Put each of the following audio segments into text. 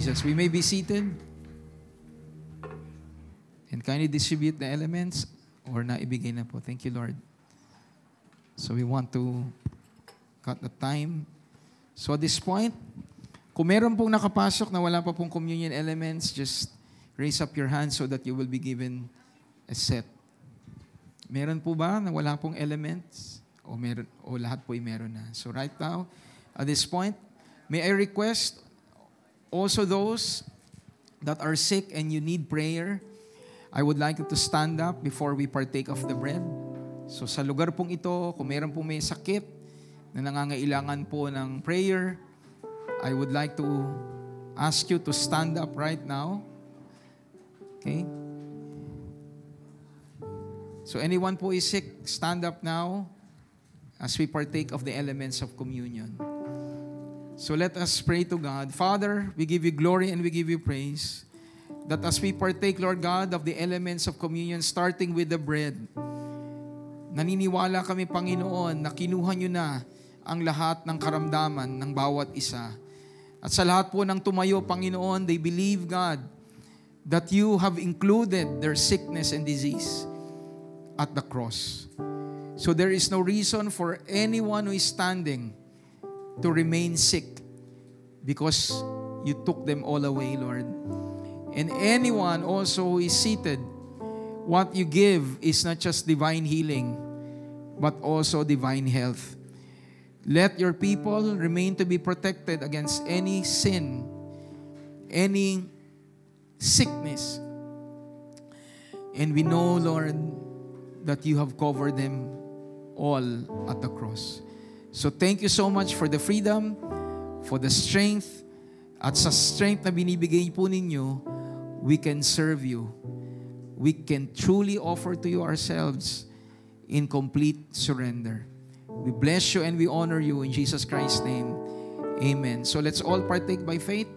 Jesus. We may be seated and kindly distribute the elements or naibigay na po. Thank you, Lord. So we want to cut the time. So at this point, kung meron pong nakapasok na wala pa pong communion elements, just raise up your hand so that you will be given a set. Meron po ba na wala pong elements? O lahat po ay meron na. So right now, at this point, may I request also those that are sick and you need prayer, I would like you to stand up before we partake of the bread. So sa lugar pong ito, kung meron pong may sakit na nangangailangan po ng prayer, I would like to ask you to stand up right now. Okay? So anyone po is sick, stand up now as we partake of the elements of communion. So let us pray to God. Father, we give you glory and we give you praise that as we partake, Lord God, of the elements of communion, starting with the bread, naniniwala kami, Panginoon, na kinuha nyo na ang lahat ng karamdaman ng bawat isa. At sa lahat po ng tumayo, Panginoon, they believe, God, that you have included their sickness and disease at the cross. So there is no reason for anyone who is standing to remain sick because you took them all away, Lord. And anyone also who is seated, what you give is not just divine healing, but also divine health. Let your people remain to be protected against any sin, any sickness. And we know, Lord, that you have covered them all at the cross. So thank you so much for the freedom, for the strength, at sa strength na binibigay po ninyo, we can serve you. We can truly offer to you ourselves in complete surrender. We bless you and we honor you in Jesus Christ's name. Amen. So let's all partake by faith.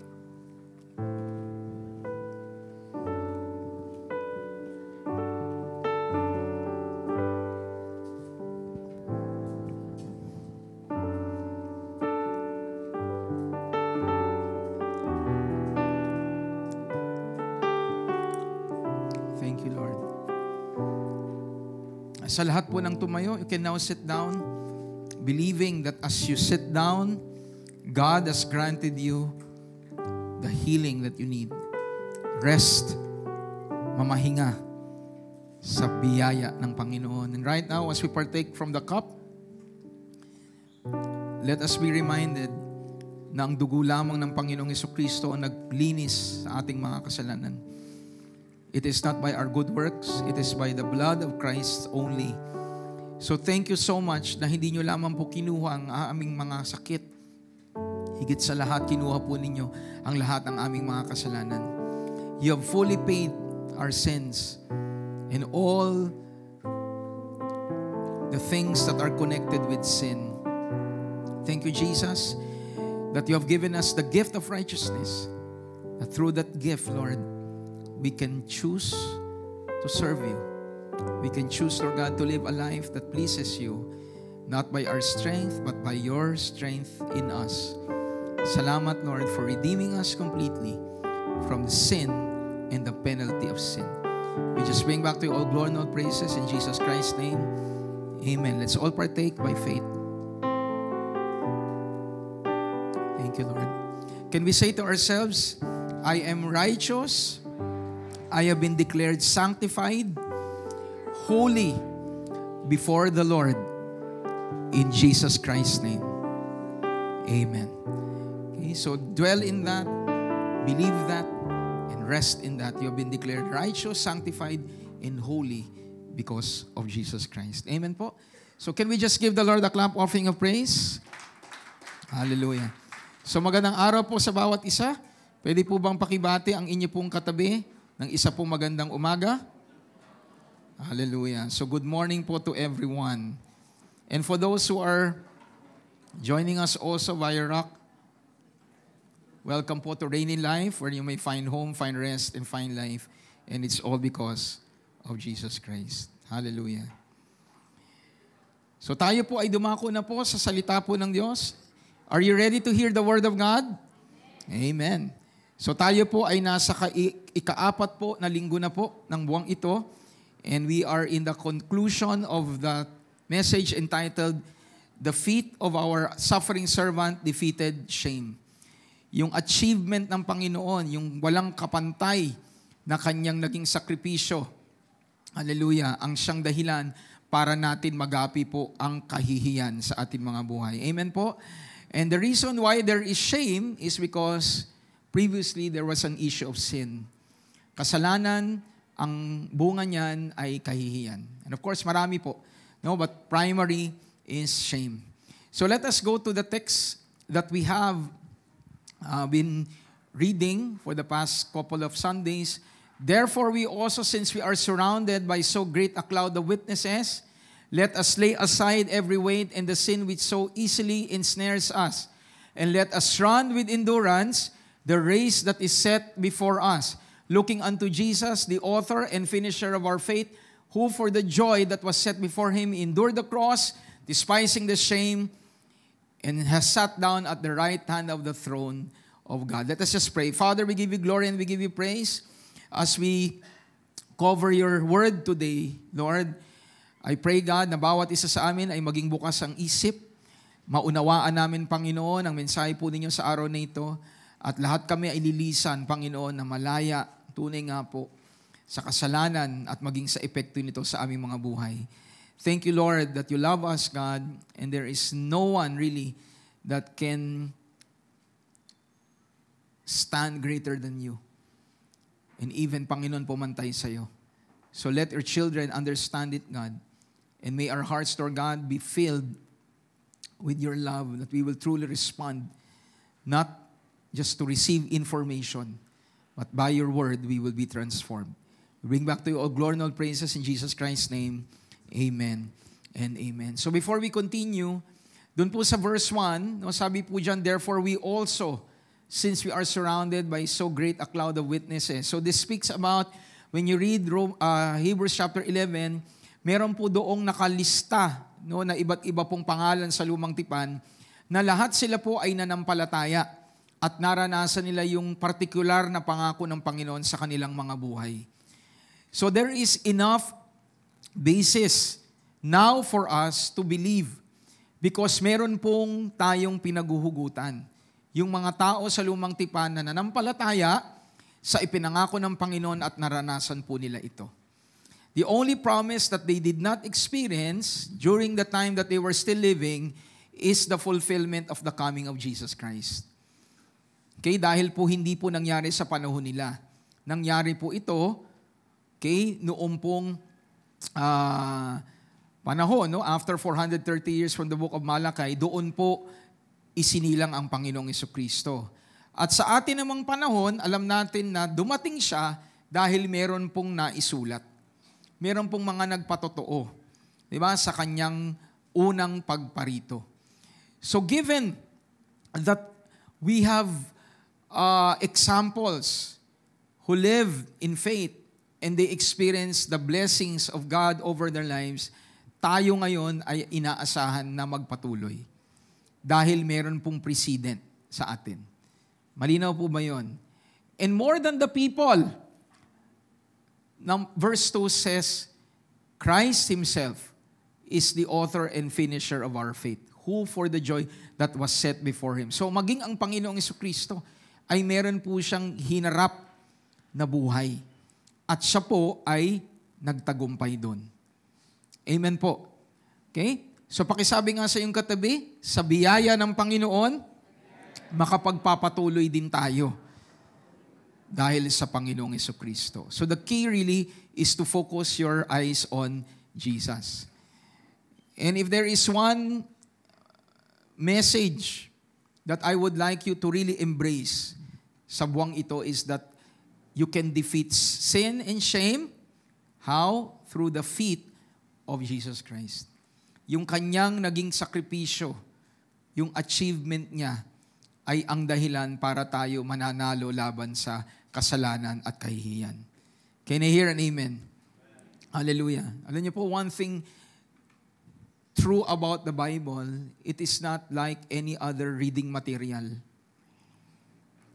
Sa lahat po ng tumayo, you can now sit down, believing that as you sit down, God has granted you the healing that you need. Rest, mamahinga sa biyaya ng Panginoon. And right now, as we partake from the cup, let us be reminded na ang dugo lamang ng Panginoong Jesucristo ang naglinis sa ating mga kasalanan. It is not by our good works. It is by the blood of Christ only. So thank you so much na hindi nyo lamang po kinuha ang aming mga sakit. Higit sa lahat, kinuha po ninyo ang lahat ng aming mga kasalanan. You have fully paid our sins and all the things that are connected with sin. Thank you, Jesus, that you have given us the gift of righteousness. That through that gift, Lord, we can choose to serve you. We can choose, Lord God, to live a life that pleases you, not by our strength, but by your strength in us. Salamat, Lord, for redeeming us completely from the sin and the penalty of sin. We just bring back to you all glory and all praises in Jesus Christ's name. Amen. Let's all partake by faith. Thank you, Lord. Can we say to ourselves, I am righteous, I have been declared sanctified, holy before the Lord, in Jesus Christ's name. Amen. Okay, so dwell in that, believe that, and rest in that. You have been declared righteous, sanctified, and holy because of Jesus Christ. Amen po. So can we just give the Lord a clap offering of praise? Hallelujah. So magandang araw po sa bawat isa. Pwede po bang pakibati ang inyo pong katabi ng isa pong magandang umaga? Hallelujah. So good morning po to everyone. And for those who are joining us also via Rock, welcome po to Rainy Life, where you may find home, find rest, and find life. And it's all because of Jesus Christ. Hallelujah. So tayo po ay dumako na po sa salita po ng Diyos. Are you ready to hear the Word of God? Amen. So tayo po ay nasa ikaapat po na linggo na po ng buwang ito. And we are in the conclusion of the message entitled, The Feet of Our Suffering Servant Defeated Shame. Yung achievement ng Panginoon, yung walang kapantay na kanyang naging sakripisyo. Hallelujah, ang siyang dahilan para natin magapi po ang kahihiyan sa ating mga buhay. Amen po? And the reason why there is shame is because previously there was an issue of sin. Kasalanan, ang bunga niyan ay kahihiyan. And of course, marami po. No, but primary is shame. So let us go to the text that we have been reading for the past couple of Sundays. Therefore, we also, since we are surrounded by so great a cloud of witnesses, let us lay aside every weight and the sin which so easily ensnares us, and let us run with endurance the race that is set before us, looking unto Jesus, the author and finisher of our faith, who for the joy that was set before him endured the cross, despising the shame, and has sat down at the right hand of the throne of God. Let us just pray. Father, we give you glory and we give you praise as we cover your word today, Lord. I pray, God, na bawat isa sa amin ay maging bukas ang isip. Maunawaan namin, Panginoon, ang mensahe po ninyo sa araw na ito. At lahat kami ay lilisan, Panginoon, na malaya, tunay nga po, sa kasalanan at maging sa epekto nito sa aming mga buhay. Thank you, Lord, that you love us, God, and there is no one really that can stand greater than you. And even, Panginoon, pumantay sa'yo. So let your children understand it, God. And may our hearts, Lord God, be filled with your love, that we will truly respond, not just to receive information, but by your word, we will be transformed. We bring back to you all glory and all praises in Jesus Christ's name. Amen and amen. So before we continue, dun po sa verse 1, no, sabi po dyan, therefore we also, since we are surrounded by so great a cloud of witnesses. So this speaks about, when you read Hebrews chapter 11, meron po doong nakalista, no, na iba't iba pong pangalan sa lumang tipan, na lahat sila po ay nanampalataya at naranasan nila yung partikular na pangako ng Panginoon sa kanilang mga buhay. So there is enough basis now for us to believe because meron pong tayong pinaguhugutan. Yung mga tao sa lumang tipan na nanampalataya sa ipinangako ng Panginoon at naranasan po nila ito. The only promise that they did not experience during the time that they were still living is the fulfillment of the coming of Jesus Christ. Okay, dahil po hindi po nangyari sa panahon nila. Nangyari po ito, okay, noong pong panahon, no? After 430 years from the book of Malachi, doon po isinilang ang Panginoong Jesucristo. At sa atin namang panahon, alam natin na dumating siya dahil meron pong naisulat. Meron pong mga nagpatotoo, di ba, sa kanyang unang pagparito. So given that we have examples who live in faith and they experience the blessings of God over their lives, tayo ngayon ay inaasahan na magpatuloy. Dahil meron pong precedent sa atin. Malinaw po ba yun? And more than the people, verse 2 says, Christ Himself is the author and finisher of our faith, who for the joy that was set before Him. So maging ang Panginoong Jesucristo ay meron po siyang hinarap na buhay. At siya po ay nagtagumpay doon. Amen po. Okay? So pakisabi nga sa iyong katabi, sa biyaya ng Panginoon, makapagpapatuloy din tayo dahil sa Panginoong Jesucristo. So the key really is to focus your eyes on Jesus. And if there is one message that I would like you to really embrace sa buwang ito is that you can defeat sin and shame. How? Through the feet of Jesus Christ. Yung kanyang naging sakripisyo, yung achievement niya, ay ang dahilan para tayo mananalo laban sa kasalanan at kahihiyan. Can I hear an amen? Hallelujah. Alam niyo po, one thing true about the Bible, it is not like any other reading material.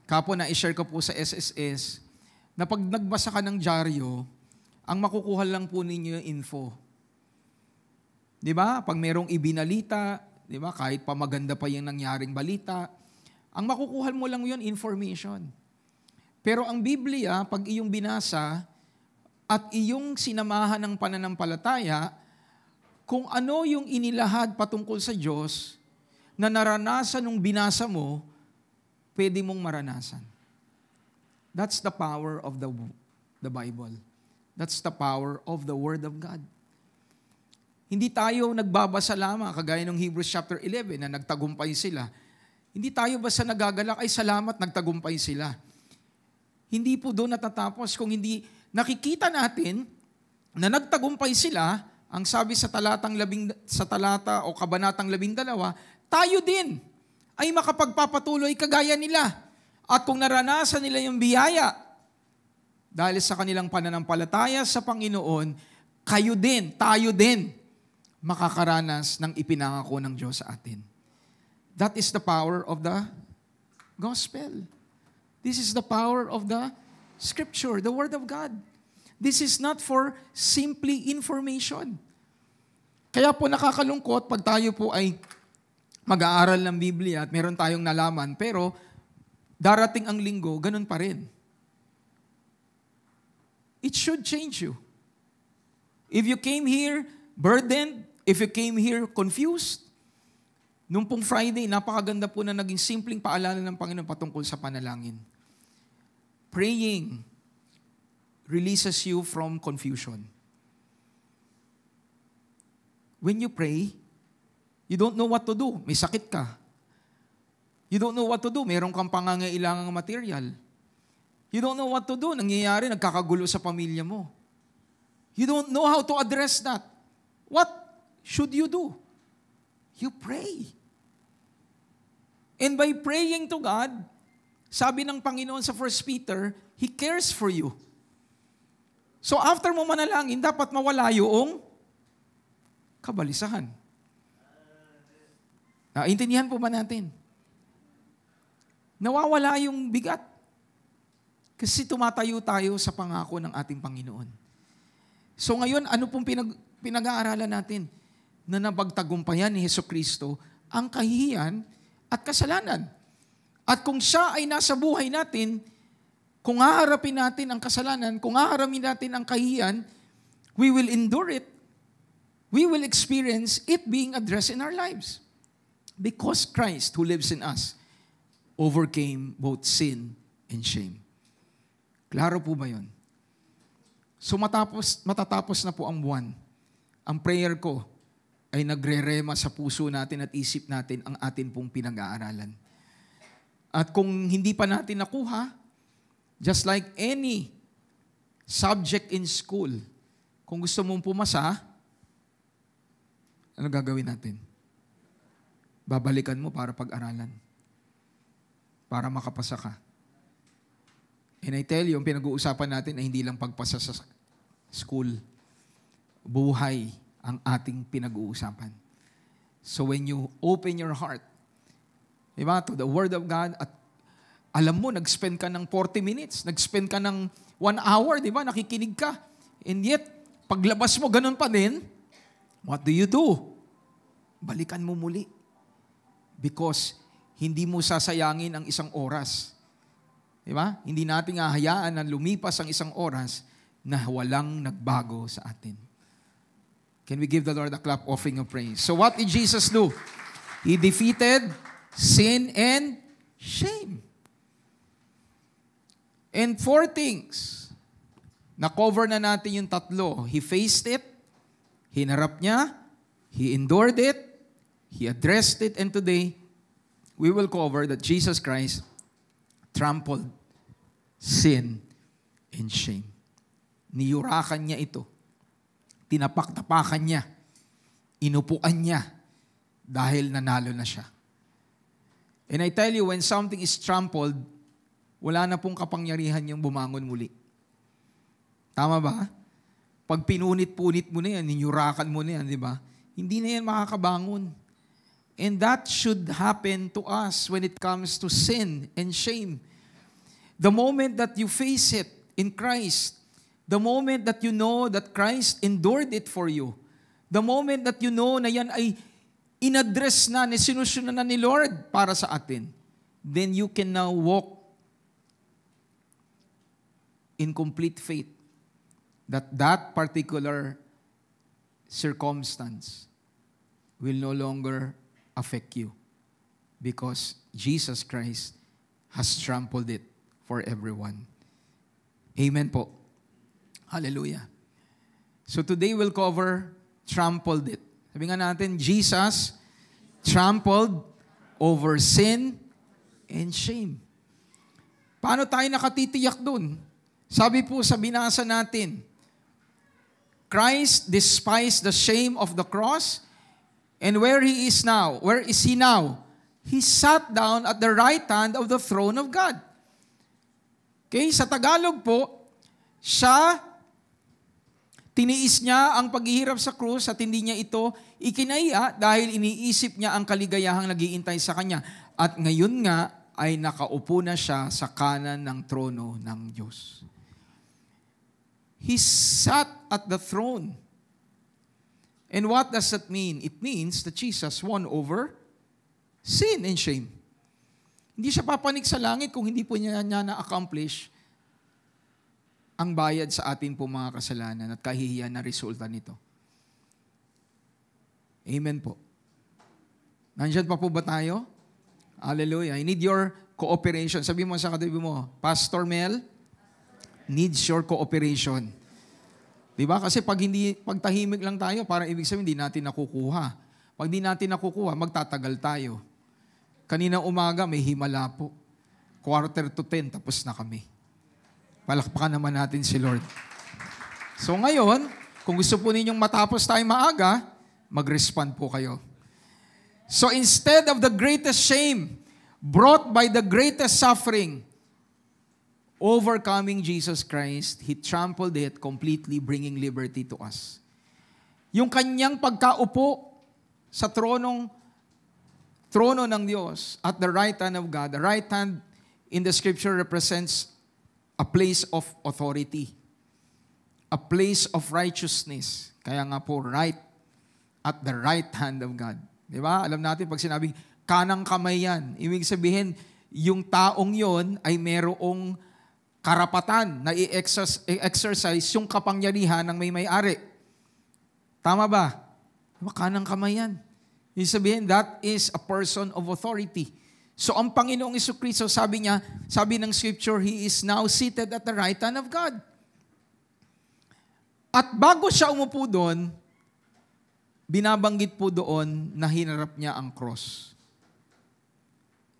Kapo na i-share ko po sa SSS na pag nagbasa ka ng dyaryo, ang makukuha lang po ninyo yung info. Di ba? Pag merong ibinalita, di ba? Kahit pa maganda pa yung nangyaring balita, ang makukuha mo lang yun, information. Pero ang Biblia, pag iyong binasa at iyong sinamahan ng pananampalataya, kung ano yung inilahad patungkol sa Diyos na naranasan nung binasa mo, pwede mong maranasan. That's the power of the Bible. That's the power of the Word of God. Hindi tayo nagbabasa lamang, kagaya ng Hebrews chapter 11 na nagtagumpay sila. Hindi tayo basta nagagalak, ay salamat, nagtagumpay sila. Hindi po doon natatapos. Kung hindi nakikita natin na nagtagumpay sila, ang sabi sa talata o kabanatang 12, tayo din ay makapagpapatuloy kagaya nila. At kung naranasan nila yung biyaya, dahil sa kanilang pananampalataya sa Panginoon, kayo din, tayo din, makakaranas ng ipinangako ng Diyos sa atin. That is the power of the gospel. This is the power of the Scripture, the Word of God. This is not for simply information. Kaya po nakakalungkot pag tayo po ay mag-aaral ng Biblia at meron tayong nalaman, pero darating ang linggo, ganun pa rin. It should change you. If you came here burdened, if you came here confused, nung pong Friday, napakaganda po na naging simpleng paalala ng Panginoon patungkol sa panalangin. Praying releases you from confusion. When you pray, you don't know what to do. May sakit ka. You don't know what to do. Meron kang pangangailangang material. You don't know what to do. Nangyayari, nagkakagulo sa pamilya mo. You don't know how to address that. What should you do? You pray. And by praying to God, sabi ng Panginoon sa 1 Peter, He cares for you. So after mo manalangin, dapat mawala yung kabalisahan. Naintindihan po ba natin? Nawawala yung bigat. Kasi tumatayo tayo sa pangako ng ating Panginoon. So ngayon, ano pong pinag-aaralan natin? Na napagtagumpayan ni Jesucristo ang kahihiyan at kasalanan. At kung siya ay nasa buhay natin, kung haharapin natin ang kasalanan, kung haharapin natin ang kahihiyan, we will endure it. We will experience it being addressed in our lives. Because Christ, who lives in us, overcame both sin and shame. Klaro po ba yun? So matatapos na po ang buwan. Ang prayer ko ay nagre-rema sa puso natin at isip natin ang atin pong pinag-aaralan. At kung hindi pa natin nakuha, just like any subject in school, kung gusto mong pumasa, ano gagawin natin? Babalikan mo para pag-aralan. Para makapasa ka. And I tell you, yung pinag-uusapan natin ay hindi lang pagpasa sa school. Buhay ang ating pinag-uusapan. So when you open your heart, diba, to the Word of God, at alam mo, nag-spend ka ng 40 minutes, nag-spend ka ng 1 hour, diba, nakikinig ka. And yet, paglabas mo, ganun pa din, what do? Balikan mo muli. Because hindi mo sasayangin ang isang oras. Diba? Hindi natin hahayaan na lumipas ang isang oras na walang nagbago sa atin. Can we give the Lord a clap offering of praise? So what did Jesus do? He defeated sin and shame. And 4 things. Na-cover na natin yung 3. He faced it. Hinarap niya. He endured it. He addressed it. And today, we will cover that Jesus Christ trampled sin and shame. Niyurakan niya ito. Tinapak-tapakan niya. Inupuan niya dahil nanalo na siya. And I tell you, when something is trampled, wala na pong kapangyarihan yung bumangon muli. Tama ba? Pag pinunit-punit mo na yan, ninyurakan mo na yan, di ba? Hindi na yan makakabangon. And that should happen to us when it comes to sin and shame. The moment that you face it in Christ, the moment that you know that Christ endured it for you, the moment that you know na yan ay inaddress na, sinusyonan na ni Lord para sa atin, then you can now walk in complete faith that that particular circumstance will no longer affect you because Jesus Christ has trampled it for everyone. Amen po. Hallelujah. So today we'll cover trampled it. Sabi nga natin, Jesus trampled over sin and shame. Paano tayo nakatitiyak dun? Sabi po sa binasa natin, Christ despised the shame of the cross, and where He is now? Where is He now? He sat down at the right hand of the throne of God. Okay, sa Tagalog po, siya, tiniis niya ang paghihirap sa krus at hindi niya ito ikinaya dahil iniisip niya ang kaligayahang nag-iintay sa kanya. At ngayon nga ay nakaupo na siya sa kanan ng trono ng Diyos. He sat at the throne. And what does that mean? It means that Jesus won over sin and shame. Hindi siya papanik sa langit kung hindi po niya na-accomplish ang bayad sa atin po mga kasalanan at kahihiyan na resulta nito. Amen po. Nandiyan pa po ba tayo? Hallelujah. I need your cooperation. Sabi mo sa katabi mo, Pastor Mel, needs your cooperation. Diba? Kasi pag tahimik lang tayo, parang ibig sabihin, hindi natin nakukuha. Pag di natin nakukuha, magtatagal tayo. Kanina umaga, may himala po. 9:45, tapos na kami. Palakpakan naman natin si Lord. So ngayon, kung gusto po ninyong matapos tayo maaga, mag-respond po kayo. So instead of the greatest shame brought by the greatest suffering, overcoming Jesus Christ, He trampled it completely, bringing liberty to us. Yung kanyang pagkaupo sa trono ng Diyos at the right hand of God. The right hand in the scripture represents a place of authority, a place of righteousness. Kaya nga po, right at the right hand of God. Di ba? Alam natin pag sinabing kanang kamay yan, ibig sabihin, yung taong yon ay merong karapatan na i-exercise yung kapangyarihan ng may-ari. Tama ba? Diba? Kanang kamay yan. Ibig sabihin, that is a person of authority. So ang Panginoong Jesucristo, sabi ng Scripture, He is now seated at the right hand of God. At bago siya umupo doon, binabanggit po doon na hinarap niya ang cross.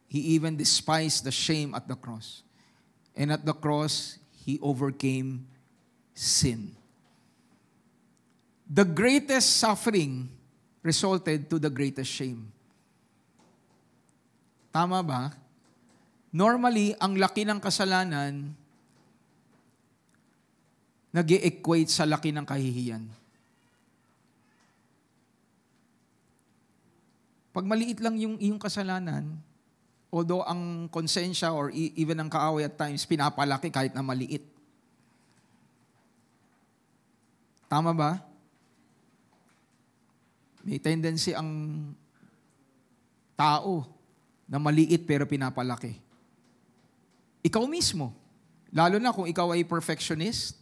He even despised the shame at the cross. And at the cross, He overcame sin. The greatest suffering resulted to the greatest shame. Tama ba? Normally, ang laki ng kasalanan nag-e-equate sa laki ng kahihiyan. Pag maliit lang yung iyong kasalanan, although ang konsensya or even ang kaaway at times, pinapalaki kahit na maliit. Tama ba? May tendency ang tao na maliit pero pinapalaki. Ikaw mismo. Lalo na kung ikaw ay perfectionist.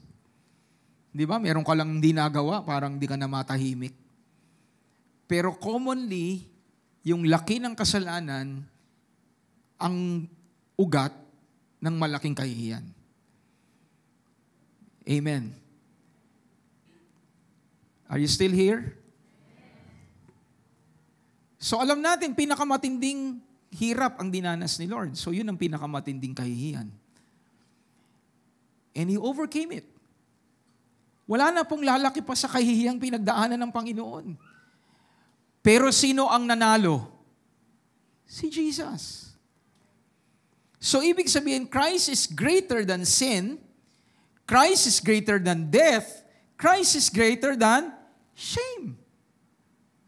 Di ba? Meron ka lang hindi nagawa, parang di ka na matahimik. Pero commonly, yung laki ng kasalanan, ang ugat ng malaking kahihiyan. Amen. Are you still here? So alam natin, pinakamatinding hirap ang dinanas ni Lord. So yun ang pinakamatinding kahihiyan. And He overcame it. Wala na pong lalaki pa sa kahihiyang pinagdaanan ng Panginoon. Pero sino ang nanalo? Si Jesus. So ibig sabihin, Christ is greater than sin, Christ is greater than death, Christ is greater than shame.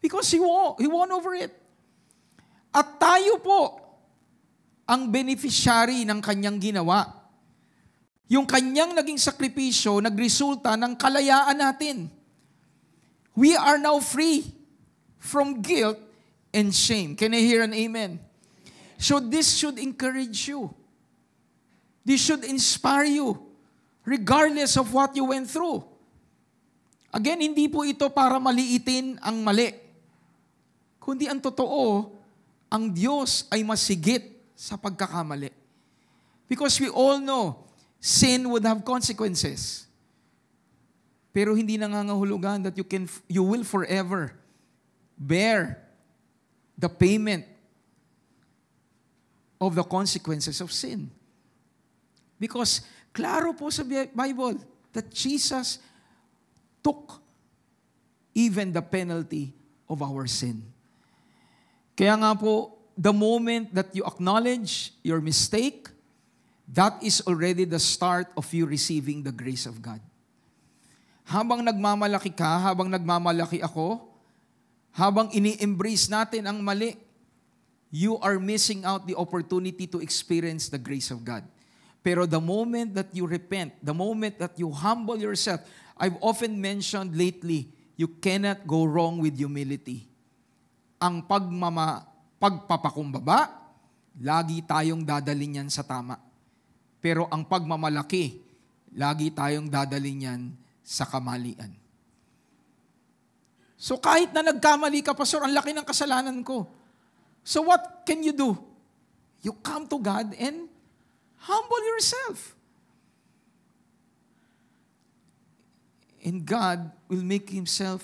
Because He won over it. At tayo po ang beneficiary ng Kanyang ginawa. Yung kanyang naging sakripisyo, nagresulta ng kalayaan natin. We are now free from guilt and shame. Can I hear an amen? So this should encourage you. This should inspire you, regardless of what you went through. Again, hindi po ito para maliitin ang mali. Kundi ang totoo, ang Diyos ay masigit sa pagkakamali. Because we all know, sin would have consequences. Pero hindi nangangahulugan that you will forever bear the payment of the consequences of sin. Because klaro po sa Bible that Jesus took even the penalty of our sin. Kaya nga po, the moment that you acknowledge your mistake, that is already the start of you receiving the grace of God. Habang nagmamalaki ka, habang nagmamalaki ako, habang ini-embrace natin ang mali, you are missing out the opportunity to experience the grace of God. Pero the moment that you repent, the moment that you humble yourself, I've often mentioned lately, you cannot go wrong with humility. Ang pagpapakumbaba, lagi tayong dadalhin yan sa tama. Pero ang pagmamalaki, lagi tayong dadalhin yan sa kamalian. So kahit na nagkamali ka, Pastor, ang laki ng kasalanan ko. So what can you do? You come to God and humble yourself. And God will make Himself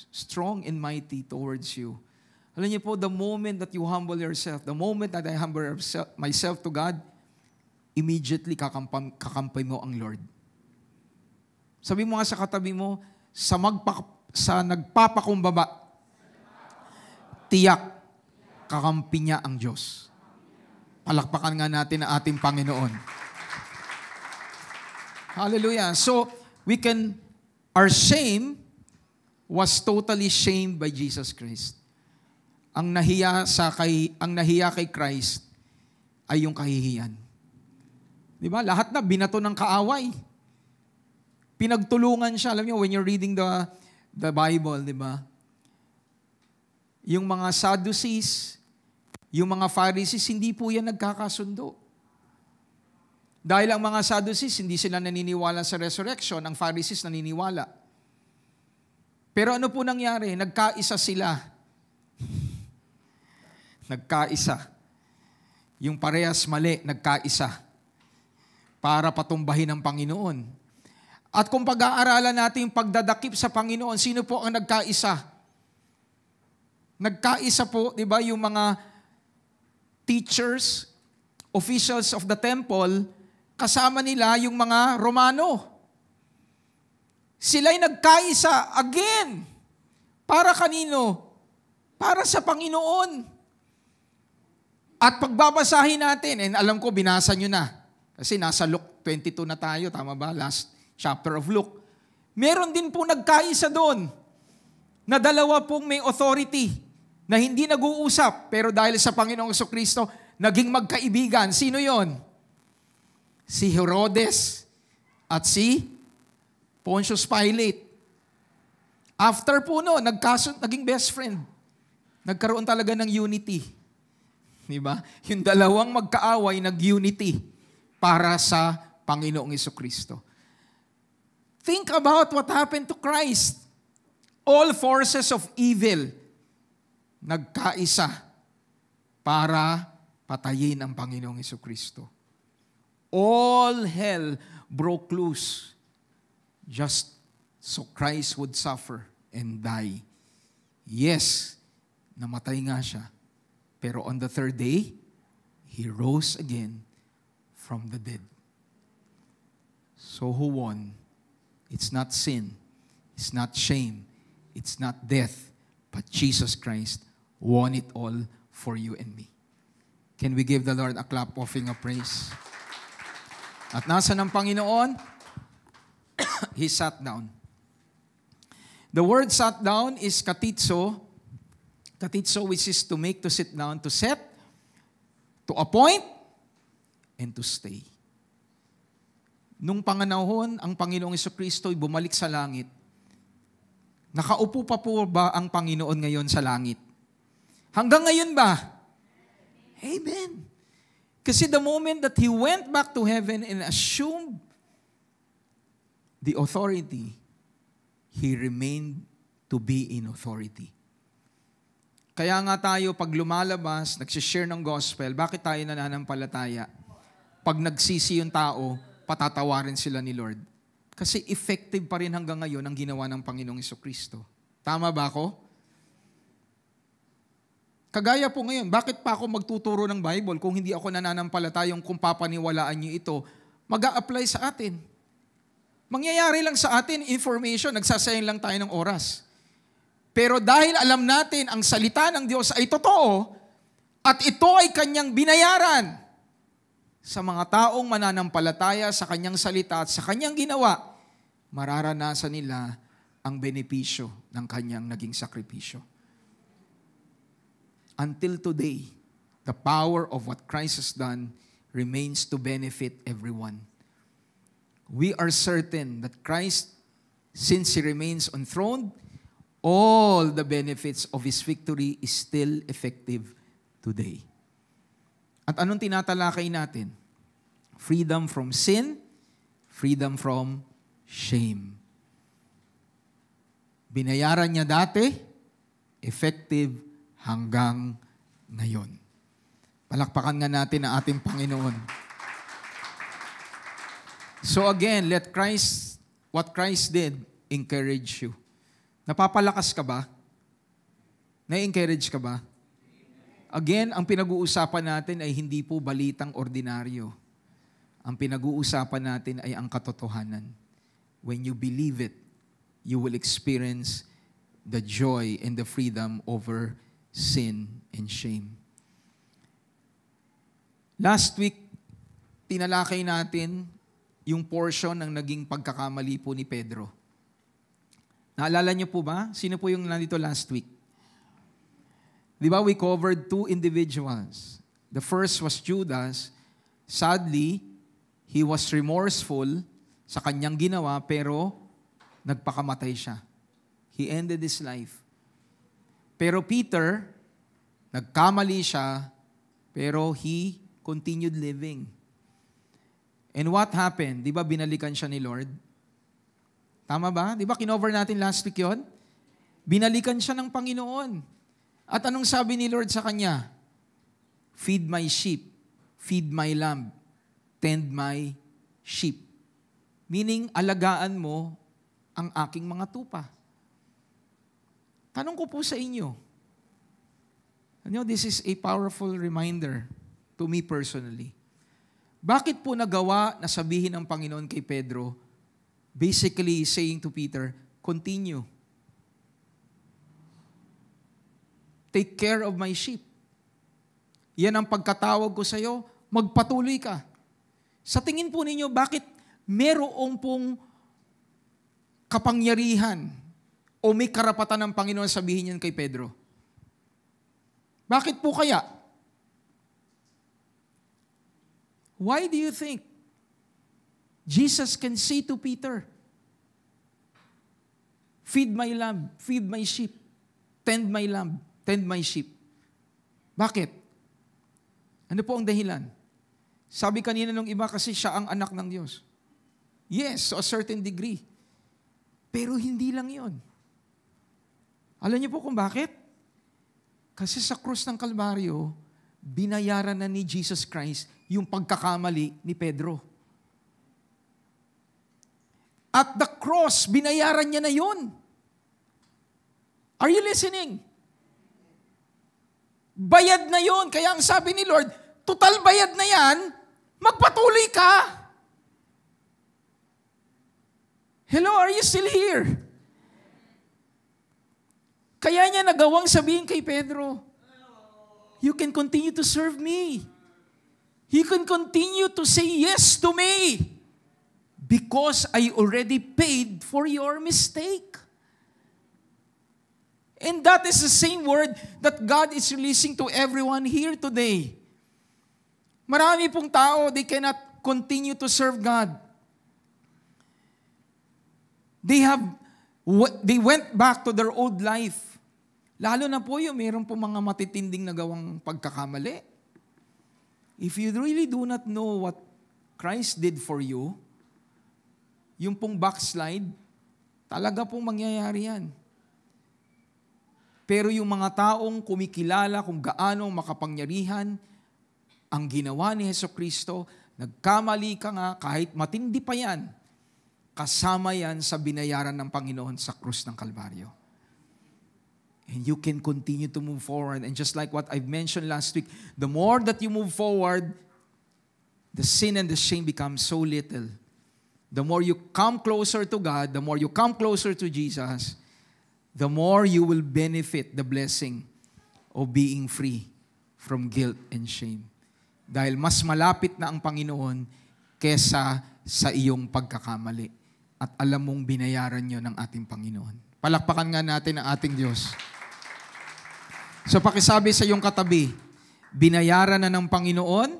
strong and mighty towards you. Alam niyo po, the moment that you humble yourself, the moment that I humble myself to God, immediately kakampay mo ang Lord. Sabi mo nga sa katabi mo, sa nagpapakumbaba, tiyak, kakampi niya ang Diyos. Palakpakan nga natin ang ating Panginoon. Hallelujah. So, our shame was totally shamed by Jesus Christ. Ang nahiya kay Christ ay yung kahihiyan. Di ba? Lahat na binato ng kaaway. Pinagtulungan siya. Alam niyo, when you're reading the Bible, di ba? Yung mga Sadducees, yung mga Pharisees, hindi po yan nagkakasundo. Dahil ang mga Sadducees, hindi sila naniniwala sa resurrection. Ang Pharisees naniniwala. Pero ano po nangyari? Nagkaisa sila. Nagkaisa. Yung parehas mali, nagkaisa. Para patumbahin ang Panginoon. At kung pag-aaralan natin yung pagdadakip sa Panginoon, sino po ang nagkaisa? Nagkaisa po, di ba, yung mga teachers, officials of the temple, kasama nila yung mga Romano. Sila'y nagkaisa again. Para kanino? Para sa Panginoon. At pagbabasahin natin, and alam ko, binasa nyo na. Kasi nasa Luke 22 na tayo, tama ba? Last chapter of Luke. Meron din po nagkaisa doon na dalawa pong may authority na hindi nag-uusap, pero dahil sa Panginoong Jesucristo, naging magkaibigan. Sino yon? Si Herodes at si Pontius Pilate. After po no, naging best friend. Nagkaroon talaga ng unity. Diba? Yung dalawang magkaaway, nag-unity para sa Panginoong Jesucristo. Think about what happened to Christ. All forces of evil nagkaisa para patayin ang Panginoong Jesucristo. All hell broke loose just so Christ would suffer and die. Yes, namatay nga siya. Pero on the third day, He rose again from the dead. So who won? It's not sin. It's not shame. It's not death. But Jesus Christ won it all for you and me. Can we give the Lord a clap offering of praise? At nasa ng Panginoon, He sat down. The word sat down is katitso. Katitso, which is to make, to sit down, to set, to appoint, and to stay. nung panganahon ang Panginoong Jesucristo ay bumalik sa langit, nakaupo pa po ba ang Panginoon ngayon sa langit? Hanggang ngayon ba? Amen. Kasi the moment that He went back to heaven and assumed the authority, He remained to be in authority. Kaya nga tayo, pag lumalabas, nagsishare ng gospel, bakit tayo nananampalataya? Pag nagsisi yung tao, patatawarin sila ni Lord. Kasi effective pa rin hanggang ngayon ang ginawa ng Panginoong Jesucristo. Tama ba ako? Kagaya po ngayon, bakit pa ako magtuturo ng Bible kung hindi ako nananampalatayang kung papaniwalaan niyo ito, mag-a-apply sa atin. Mangyayari lang sa atin information, nagsasayang lang tayo ng oras. Pero dahil alam natin ang salita ng Diyos ay totoo, at ito ay Kanyang binayaran sa mga taong mananampalataya sa Kanyang salita at sa Kanyang ginawa, mararanasan nila ang benepisyo ng Kanyang naging sakripisyo. Until today, the power of what Christ has done remains to benefit everyone. We are certain that Christ, since He remains enthroned, all the benefits of His victory is still effective today. At anong tinatalakay natin? Freedom from sin, freedom from shame. Binayaran niya dati, effective hanggang ngayon. Palakpakan nga natin ang ating Panginoon. So again, let Christ, what Christ did, encourage you. Napapalakas ka ba? Na-encourage ka ba? Again, ang pinag-uusapan natin ay hindi po balitang ordinaryo. Ang pinag-uusapan natin ay ang katotohanan. When you believe it, you will experience the joy and the freedom over sin and shame. Last week, tinalakay natin yung portion ng naging pagkakamali po ni Pedro. Naalala niyo po ba? Sino po yung nandito last week? Di ba, we covered two individuals. The first was Judas. Sadly, he was remorseful sa kanyang ginawa, pero nagpakamatay siya. He ended his life. Pero Peter, nagkamali siya, pero he continued living. And what happened? Di ba binalikan siya ni Lord? Tama ba? Di ba kinover natin last week yun? Binalikan siya ng Panginoon. At anong sabi ni Lord sa kanya? Feed my sheep, feed my lamb, tend my sheep. Meaning, alagaan mo ang aking mga tupa. Tanong ko po sa inyo, this is a powerful reminder to me personally. Bakit po nagawa na sabihin ng Panginoon kay Pedro, basically saying to Peter, continue. Take care of my sheep. Yan ang pagkatawag ko sa iyo, magpatuloy ka. Sa tingin po ninyo, bakit merong pong kapangyarihan o may karapatan ng Panginoon sabihin yan kay Pedro? Bakit po kaya? Why do you think Jesus can say to Peter, feed my lamb, feed my sheep, tend my lamb, tend my sheep? Bakit? Ano po ang dahilan? Sabi kanina nung iba kasi siya ang anak ng Diyos. Yes, to a certain degree. Pero hindi lang yon. Alam niyo po kung bakit? Kasi sa krus ng Kalbaryo, binayaran na ni Jesus Christ yung pagkakamali ni Pedro. At the cross, binayaran niya na yun. Are you listening? Bayad na yun. Kaya ang sabi ni Lord, total bayad na yan, magpatuloy ka. Hello, are you still here? Kaya niya nagawang sabihin kay Pedro, you can continue to serve me. You can continue to say yes to me because I already paid for your mistake. And that is the same word that God is releasing to everyone here today. Marami pong tao, they cannot continue to serve God They went back to their old life. Lalo na po yung meron po mga matitinding nagawang pagkakamali. If you really do not know what Christ did for you, yung pong backslide, talaga pong mangyayari yan. Pero yung mga taong kumikilala kung gaano makapangyarihan ang ginawa ni Jesucristo, nagkamali ka nga kahit matindi pa yan, kasama yan sa binayaran ng Panginoon sa krus ng Kalbaryo. And you can continue to move forward. And just like what I've mentioned last week, the more that you move forward, the sin and the shame become so little. The more you come closer to God, the more you come closer to Jesus, the more you will benefit the blessing of being free from guilt and shame. Dahil mas malapit na ang Panginoon kesa sa iyong pagkakamali. At alam mong binayaran nyo ng ating Panginoon. Palakpakan nga natin ang ating Diyos. So pakisabi sa iyong katabi, binayaran na ng Panginoon,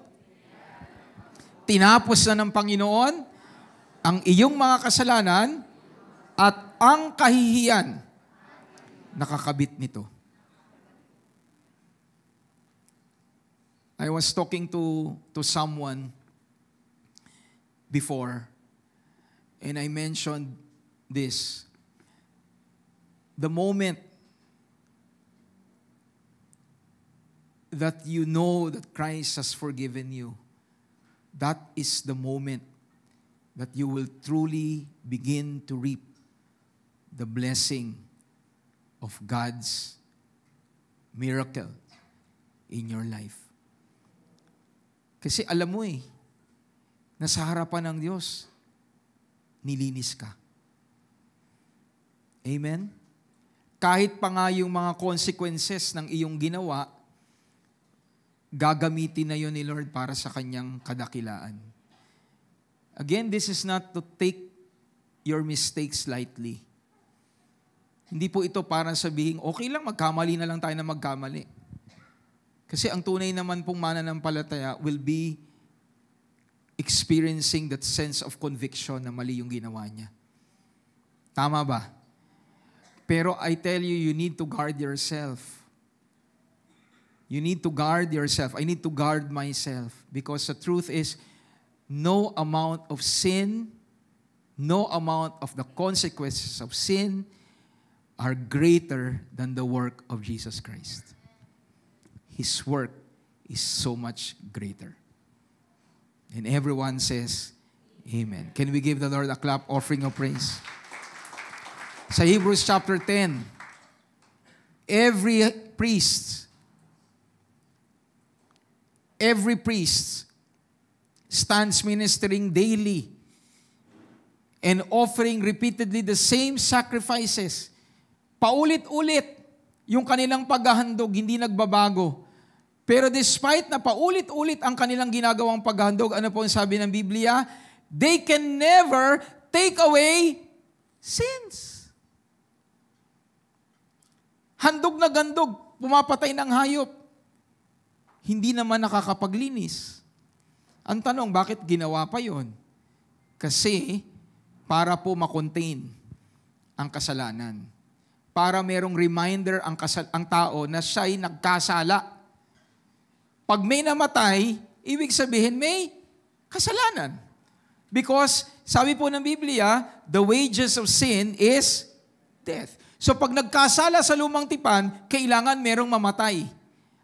tinapos na ng Panginoon, ang iyong mga kasalanan, at ang kahihiyan, nakakabit nito. I was talking to someone before, and I mentioned this. The moment that you know that Christ has forgiven you, that is the moment that you will truly begin to reap the blessing of God's miracle in your life. Kasi alam mo nasa harapan ng Diyos, nilinis ka. Amen? Kahit pa nga yung mga consequences ng iyong ginawa, gagamitin na yun ni Lord para sa kanyang kadakilaan. Again, this is not to take your mistakes lightly. Hindi po ito para sabihin, okay lang, magkamali na lang tayo na magkamali. Kasi ang tunay naman pong mananampalataya will be experiencing that sense of conviction na mali yung ginawa niya. Tama ba? Pero I tell you, you need to guard yourself. You need to guard yourself. I need to guard myself. Because the truth is, no amount of sin, no amount of the consequences of sin are greater than the work of Jesus Christ. His work is so much greater. And everyone says, Amen. Can we give the Lord a clap offering of praise? Sa Hebrews chapter 10, every priest stands ministering daily and offering repeatedly the same sacrifices. Paulit-ulit yung kanilang paghahandog, hindi nagbabago. Pero despite na paulit-ulit ang kanilang ginagawang paghahandog, ano po ang sabi ng Biblia? They can never take away sins. Handog na gandog, pumapatay ng hayop. Hindi naman nakakapaglinis. Ang tanong, bakit ginawa pa yon? Kasi para po makontain ang kasalanan. Para merong reminder ang tao na siya'y nagkasala. Pag may namatay, ibig sabihin may kasalanan. Because, sabi po ng Biblia, the wages of sin is death. So pag nagkasala sa lumang tipan, kailangan merong mamatay.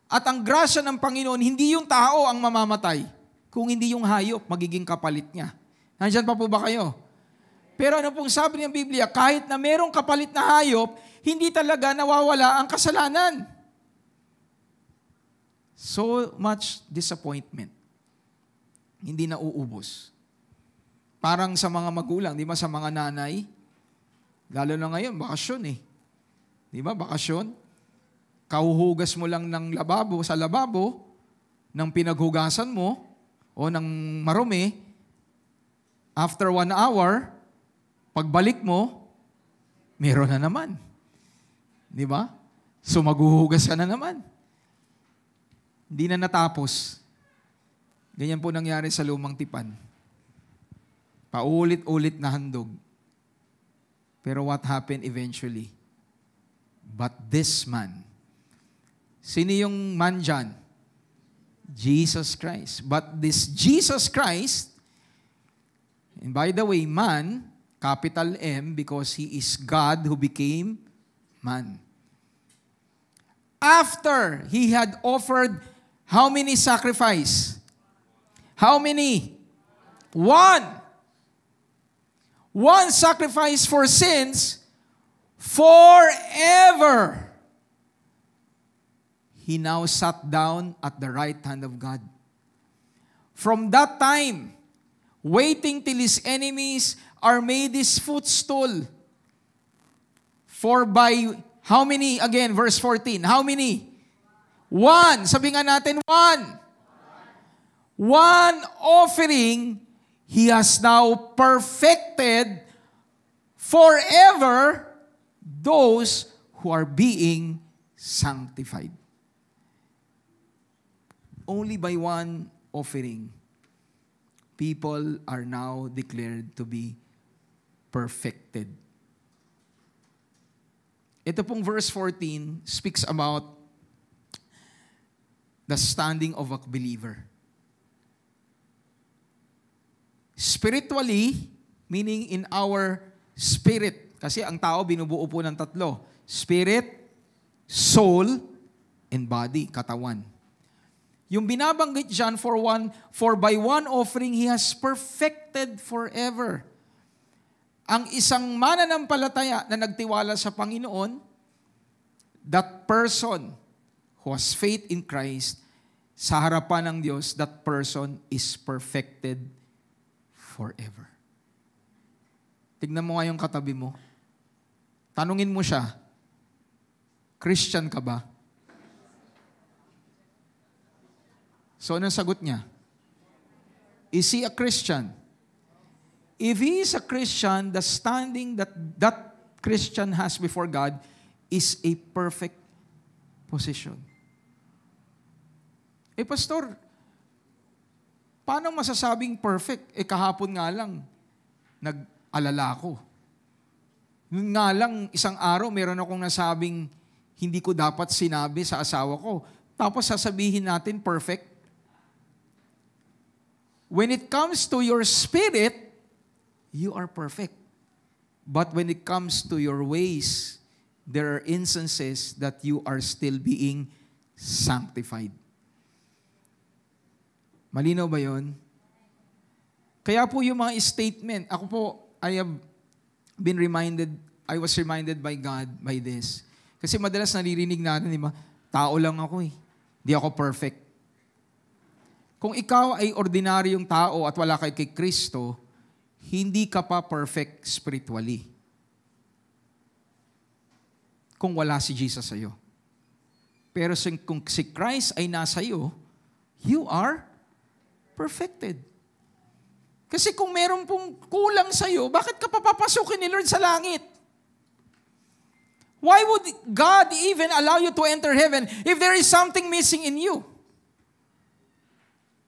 At ang grasya ng Panginoon, hindi yung tao ang mamamatay, kung hindi yung hayop, magiging kapalit niya. Nandyan pa po ba kayo? Pero ano pong sabi ng Biblia, kahit na merong kapalit na hayop, hindi talaga nawawala ang kasalanan. So much disappointment. Hindi na uubos. Parang sa mga magulang, di ba, sa mga nanay, lalo na ngayon, bakasyon Di ba, bakasyon? Kahuhugas mo lang ng lababo sa lababo, ng pinaghugasan mo, o ng marumi, after 1 hour, pagbalik mo, meron na naman. Di ba? So maghuhugas ka na naman. Hindi na natapos. Ganyan po nangyari sa lumang tipan. Paulit-ulit na handog. Pero what happened eventually? But this man, sino yung man dyan? Jesus Christ. But this Jesus Christ, and by the way, man, capital M, because He is God who became man. After He had offered how many sacrifice? How many? One. One sacrifice for sins forever. He now sat down at the right hand of God. From that time, waiting till His enemies are made His footstool. For by, how many? Again, verse 14. How many? One. Sabi nga natin, one. One offering, He has now perfected forever those who are being sanctified. Only by one offering, people are now declared to be perfected. Ito pong verse 14 speaks about the standing of a believer. Spiritually, meaning in our spirit. Kasi ang tao binubuo po ng tatlo. Spirit, soul, and body, katawan. Yung binabanggit dyan, for by one offering, He has perfected forever. Ang isang mananampalataya na nagtiwala sa Panginoon, that person who has faith in Christ, sa harapan ng Diyos, that person is perfected forever. Tignan mo nga yung katabi mo. Tanungin mo siya, Christian ka ba? So, anong sagot niya? Is he a Christian? If he is a Christian, the standing that Christian has before God is a perfect position. Pastor, paano masasabing perfect? Kahapon nga lang, nag-alala ko. Yun nga lang, isang araw, meron akong nasabing hindi ko dapat sinabi sa asawa ko. Tapos sasabihin natin, perfect. When it comes to your spirit, you are perfect. But when it comes to your ways, there are instances that you are still being sanctified. Malinaw ba yun? Kaya po yung mga statement, ako po, I was reminded by God by this. Kasi madalas naririnig natin, di ba? Tao lang ako eh. Di ako perfect. Kung ikaw ay ordinaryong tao at wala kay Kristo, hindi ka pa perfect spiritually. Kung wala si Jesus sa'yo. Pero kung si Christ ay nasa iyo, you are perfected. Kasi kung meron pong kulang sa'yo, bakit ka papapasukin ni Lord sa langit? Why would God even allow you to enter heaven if there is something missing in you?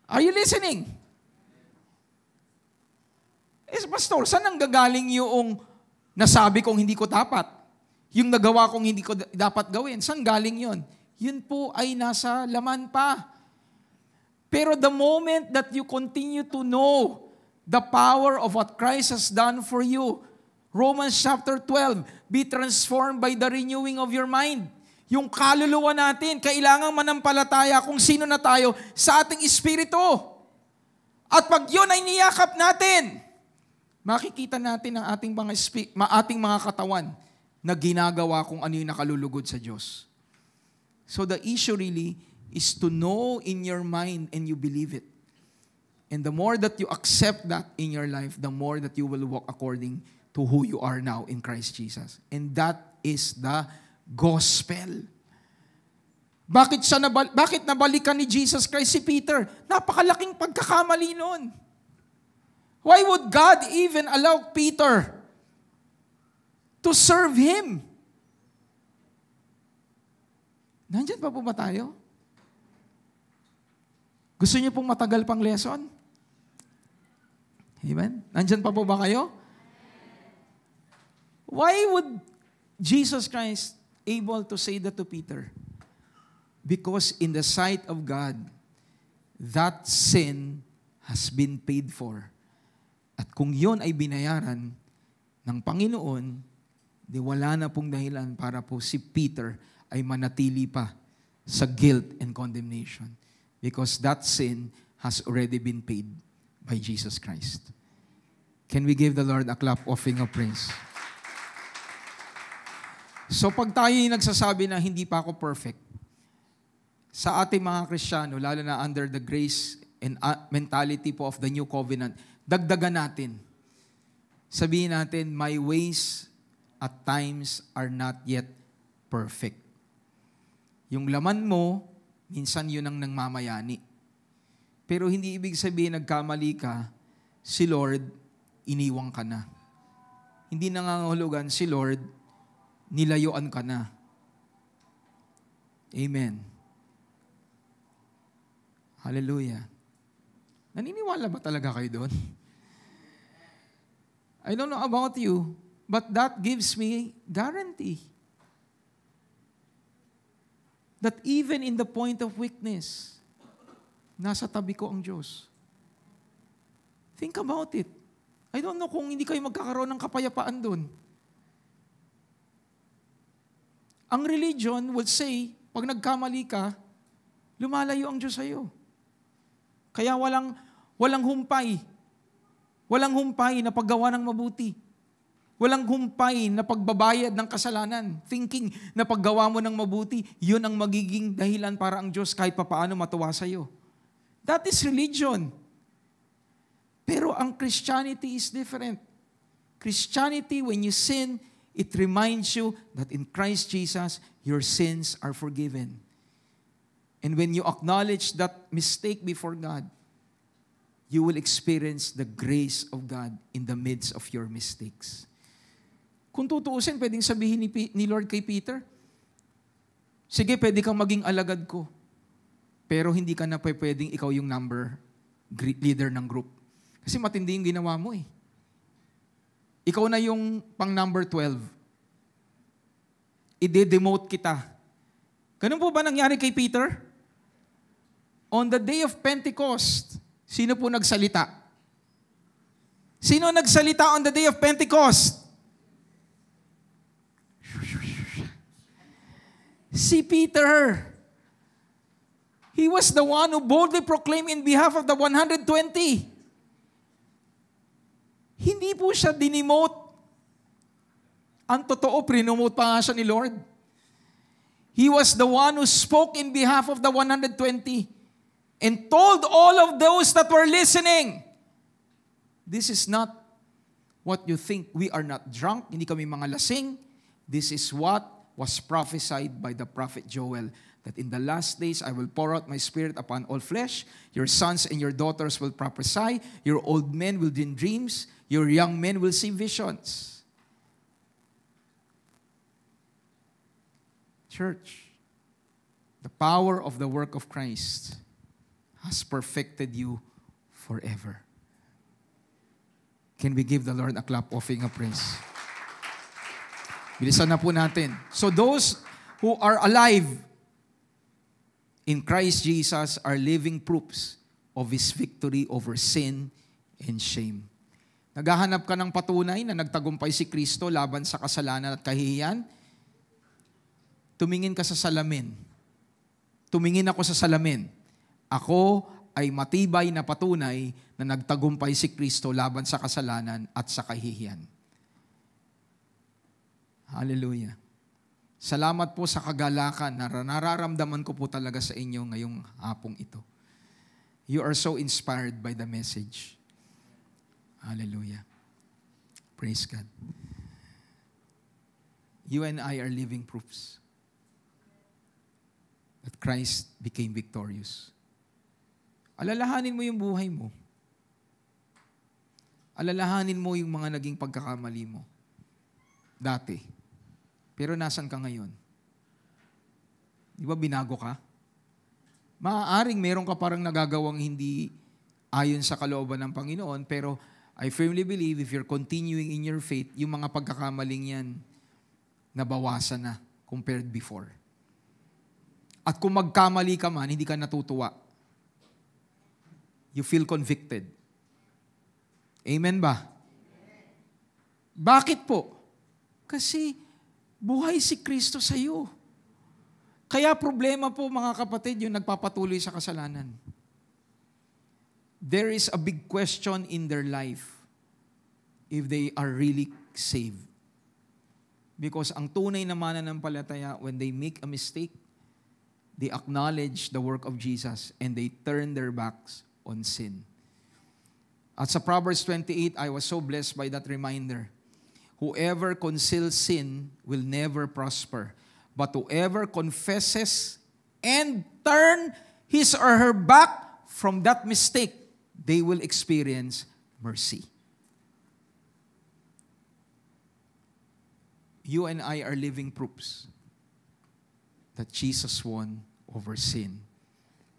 Are you listening? Pastor, saan ang gagaling yung nasabi kong hindi ko dapat? Yung nagawa kong hindi ko dapat gawin? Saan galing yun? Yun po ay nasa laman pa. Pero the moment that you continue to know the power of what Christ has done for you, Romans chapter 12, be transformed by the renewing of your mind. Yung kaluluwa natin, kailangang manampalataya kung sino na tayo sa ating espiritu. At pag yun ay niyakap natin, makikita natin ang ating mga katawan na ginagawa kung ano yung nakalulugod sa Diyos. So the issue really is to know in your mind and you believe it. And the more that you accept that in your life, the more that you will walk according to who you are now in Christ Jesus. And that is the gospel. Bakit nabalikan ni Jesus Christ si Peter? Napakalaking pagkakamali nun. Why would God even allow Peter to serve Him? Nandyan pa po ba tayo? Gusto niyo pong matagal pang lesson? Amen? Nandyan pa po ba kayo? Why would Jesus Christ able to say that to Peter? Because in the sight of God, that sin has been paid for. At kung yon ay binayaran ng Panginoon, di wala na pong dahilan para po si Peter ay manatili pa sa guilt and condemnation. Because that sin has already been paid by Jesus Christ. Can we give the Lord a clap offering of praise? So pag tayo nagsasabi na hindi pa ako perfect, sa ating mga Kristiyano, lalo na under the grace and mentality po of the new covenant, dagdagan natin. Sabihin natin, my ways at times are not yet perfect. Yung laman mo, minsan yun ang nangmamayani. Pero hindi ibig sabihin nagkamali ka, si Lord, iniwang ka na. Hindi nangangahulugan si Lord, nilayuan ka na. Amen. Hallelujah. Naniniwala ba talaga kayo doon? I don't know about you, but that gives me guarantee that even in the point of weakness, nasa tabi ko ang Diyos. Think about it. I don't know kung hindi kayo magkakaroon ng kapayapaan doon. Ang religion would say, pag nagkamali ka, lumalayo ang Diyos sa'yo. Kaya walang humpay. Walang humpay na paggawa ng mabuti. Walang humpay na pagbabayad ng kasalanan. Thinking na paggawa mo ng mabuti, yun ang magiging dahilan para ang Diyos kahit papaano matuwa sa'yo. That is religion. Pero ang Christianity is different. Christianity, when you sin, it reminds you that in Christ Jesus, your sins are forgiven. And when you acknowledge that mistake before God, you will experience the grace of God in the midst of your mistakes. Kung tutuusin, pwedeng sabihin ni Lord kay Peter, sige, pwede kang maging alagad ko, pero hindi ka na pwedeng ikaw yung leader ng group. Kasi matindi yung ginawa mo eh. Ikaw na yung pang number 12. I-demote kita. Ganun po ba nangyari kay Peter? On the day of Pentecost, sino po nagsalita? Sino nagsalita on the day of Pentecost? Si Peter. He was the one who boldly proclaimed in behalf of the 120. Hindi po siya dinimote. Ang totoo, prinomote pa nga siya ni Lord. He was the one who spoke in behalf of the 120 and told all of those that were listening, this is not what you think. We are not drunk. Hindi kami mga lasing. This is what was prophesied by the prophet Joel, that in the last days I will pour out my spirit upon all flesh. Your sons and your daughters will prophesy. Your old men will dream dreams. Your young men will see visions. Church, the power of the work of Christ has perfected you forever. Can we give the Lord a clap offering of praise? Bilisan na po natin. So those who are alive in Christ Jesus are living proofs of His victory over sin and shame. Naghahanap ka ng patunay na nagtagumpay si Kristo laban sa kasalanan at kahihiyan? Tumingin ka sa salamin. Tumingin ako sa salamin. Ako ay matibay na patunay na nagtagumpay si Kristo laban sa kasalanan at sa kahihiyan. Hallelujah. Salamat po sa kagalakan na nararamdaman ko po talaga sa inyo ngayong hapong ito. You are so inspired by the message. Hallelujah. Praise God. You and I are living proofs that Christ became victorious. Alalahanin mo yung buhay mo. Alalahanin mo yung mga naging pagkakamali mo. Dati. Pero nasan ka ngayon? Di ba binago ka? Maaaring meron ka parang nagagawang hindi ayon sa kalooban ng Panginoon, pero I firmly believe if you're continuing in your faith, yung mga pagkakamaling yan, nabawasan na compared before. At kung magkamali ka man, hindi ka natutuwa. You feel convicted. Amen ba? Bakit po? Kasi buhay si Kristo sa iyo. Kaya problema po mga kapatid yung nagpapatuloy sa kasalanan. There is a big question in their life if they are really saved. Because ang tunay na mananampalataya, when they make a mistake, they acknowledge the work of Jesus and they turn their backs on sin. At sa Proverbs 28, I was so blessed by that reminder. Whoever conceals sin will never prosper. But whoever confesses and turn his or her back from that mistake, they will experience mercy. You and I are living proofs that Jesus won over sin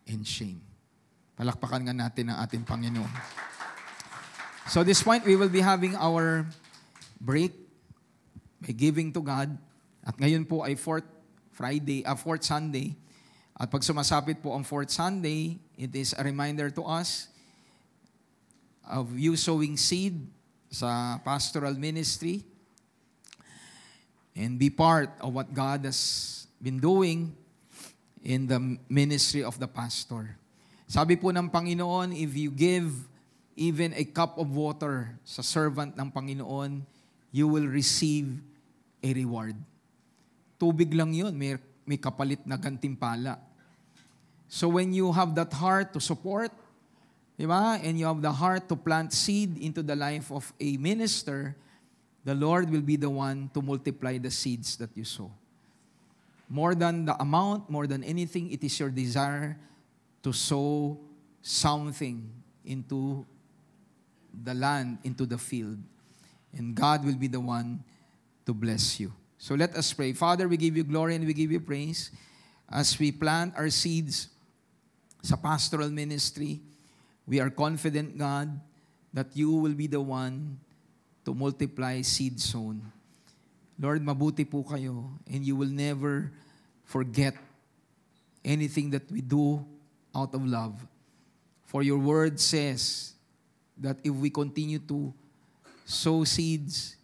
and shame. Palakpakan nga natin ang ating Panginoon. So at this point, we will be having our break by giving to God. At ngayon po ay fourth Sunday. At pag sumasapit po ang fourth Sunday, it is a reminder to us of you sowing seed sa pastoral ministry and be part of what God has been doing in the ministry of the pastor. Sabi po ng Panginoon, if you give even a cup of water sa servant ng Panginoon, you will receive a reward. Tubig lang yun, may kapalit na gantimpala. So when you have that heart to support, diba? And you have the heart to plant seed into the life of a minister, the Lord will be the one to multiply the seeds that you sow. More than the amount, more than anything, it is your desire to sow something into the land, into the field. And God will be the one to bless you. So let us pray. Father, we give you glory and we give you praise as we plant our seeds sa pastoral ministry. We are confident, God, that you will be the one to multiply seed sown. Lord, mabuti po kayo and you will never forget anything that we do out of love. For your word says that if we continue to sow seeds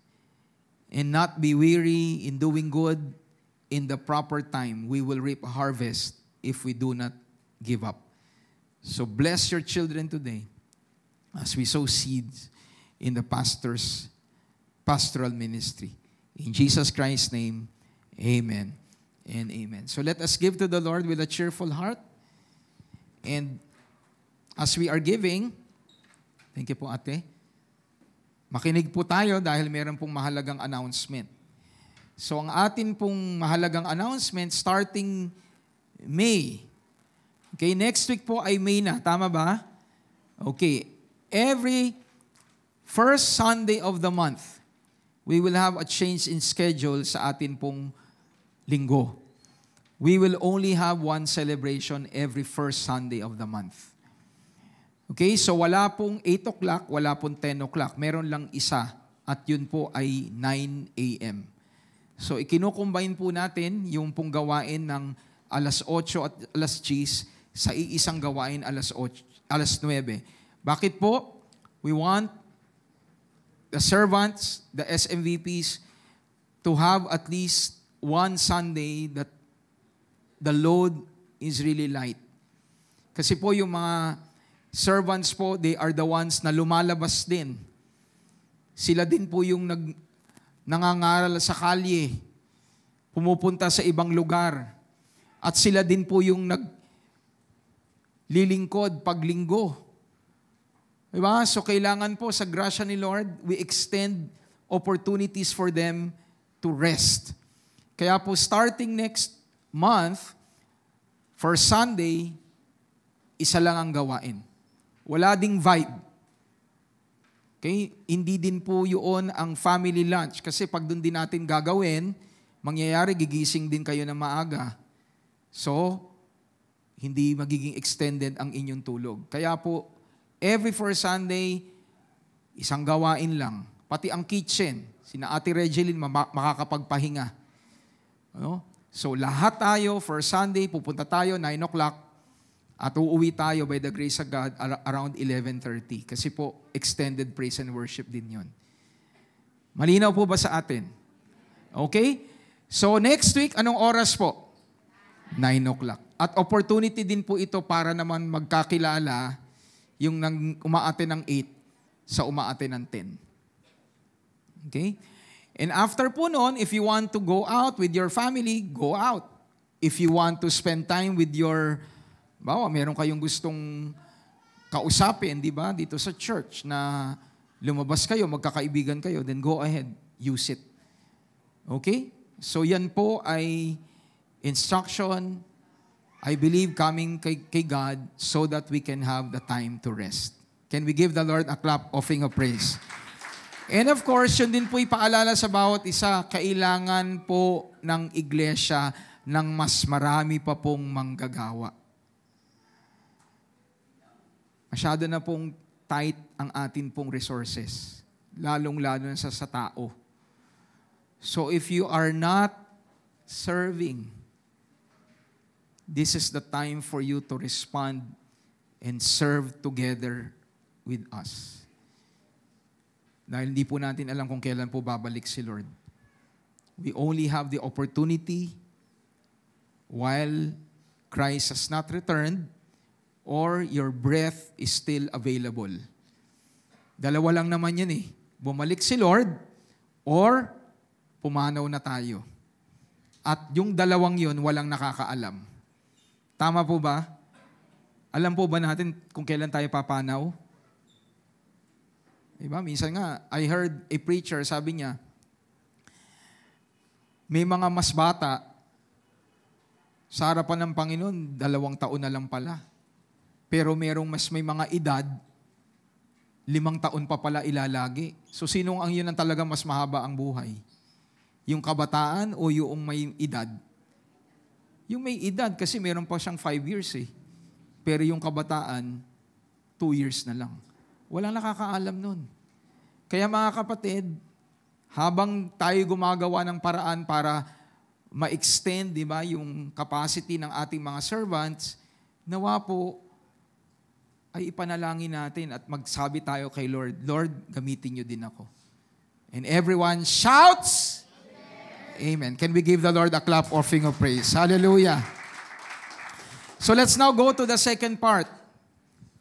and not be weary in doing good, in the proper time, we will reap a harvest if we do not give up. So bless your children today as we sow seeds in the pastor's pastoral ministry. In Jesus Christ's name, amen and amen. So let us give to the Lord with a cheerful heart. And as we are giving, thank you po ate, makinig po tayo dahil meron pong mahalagang announcement. So ang atin pong mahalagang announcement starting May. Okay, next week po ay May na. Tama ba? Okay. Every first Sunday of the month, we will have a change in schedule sa atin pong linggo. We will only have one celebration every first Sunday of the month. Okay, so wala pong 8 o'clock, wala pong 10 o'clock. Meron lang isa at yun po ay 9 a.m. So ikinukombine po natin yung pong gawain ng alas 8 at alas 10 sa iisang gawain alas 9. Bakit po? We want the servants, the SMVPs, to have at least one Sunday that the load is really light. Kasi po yung mga servants po, they are the ones na lumalabas din. Sila din po yung nangangaral sa kalye, pumupunta sa ibang lugar. At sila din po yung naglilingkod paglinggo. Diba? So kailangan po sa grasya ni Lord, we extend opportunities for them to rest. Kaya po starting next month, for Sunday, isa lang ang gawain. Wala ding vibe. Okay? Hindi din po yun ang family lunch. Kasi pag doon din natin gagawin, mangyayari, gigising din kayo na maaga. So, hindi magiging extended ang inyong tulog. Kaya po, every first Sunday, Isang gawain lang. Pati ang kitchen, sina Ate Regeline makakapagpahinga. Ano? So lahat tayo, for Sunday, pupunta tayo 9 o'clock at uuwi tayo by the grace of God around 11:30. Kasi po, extended praise and worship din yon. Malinaw po ba sa atin? Okay? So next week, anong oras po? 9 o'clock. At opportunity din po ito para naman magkakilala yung umaate ng 8 sa umaate ng 10. Okay? And after po noon, if you want to go out with your family, go out. If you want to spend time with your, meron kayong gustong kausapin, di ba, dito sa church na lumabas kayo, magkakaibigan kayo, then go ahead, use it. Okay? So yan po ay instruction, I believe, coming kay God so that we can have the time to rest. Can we give the Lord a clap offering of praise? And of course, yun din po ipaalala sa bawat isa, kailangan po ng iglesia ng mas marami pa pong manggagawa. Masyado na pong tight ang atin pong resources, lalong-lalo na sa tao. So if you are not serving, this is the time for you to respond and serve together with us. Dahil hindi po natin alam kung kailan po babalik si Lord. We only have the opportunity while Christ has not returned or your breath is still available. Dalawa lang naman yan eh. Bumalik si Lord or pumanaw na tayo. At yung dalawang yun, walang nakakaalam. Tama po ba? Alam po ba natin kung kailan tayo papanaw? Diba? Minsan nga, I heard a preacher, sabi niya, may mga mas bata, sa harapan ng Panginoon, 2 taon na lang pala. Pero may mga edad, 5 taon pa pala ilalagi. So sino ang yun ang talaga mas mahaba ang buhay? Yung kabataan o yung may edad? Yung may edad, kasi meron pa siyang 5 years eh. Pero yung kabataan, 2 years na lang. Walang nakakaalam nun. Kaya mga kapatid, habang tayo gumagawa ng paraan para ma-extend, di ba, yung capacity ng ating mga servants, nawa po ay ipanalangin natin at magsabi tayo kay Lord, Lord, gamitin niyo din ako. And everyone shouts, Amen. Can we give the Lord a clap offering of praise? Hallelujah. So let's now go to the second part.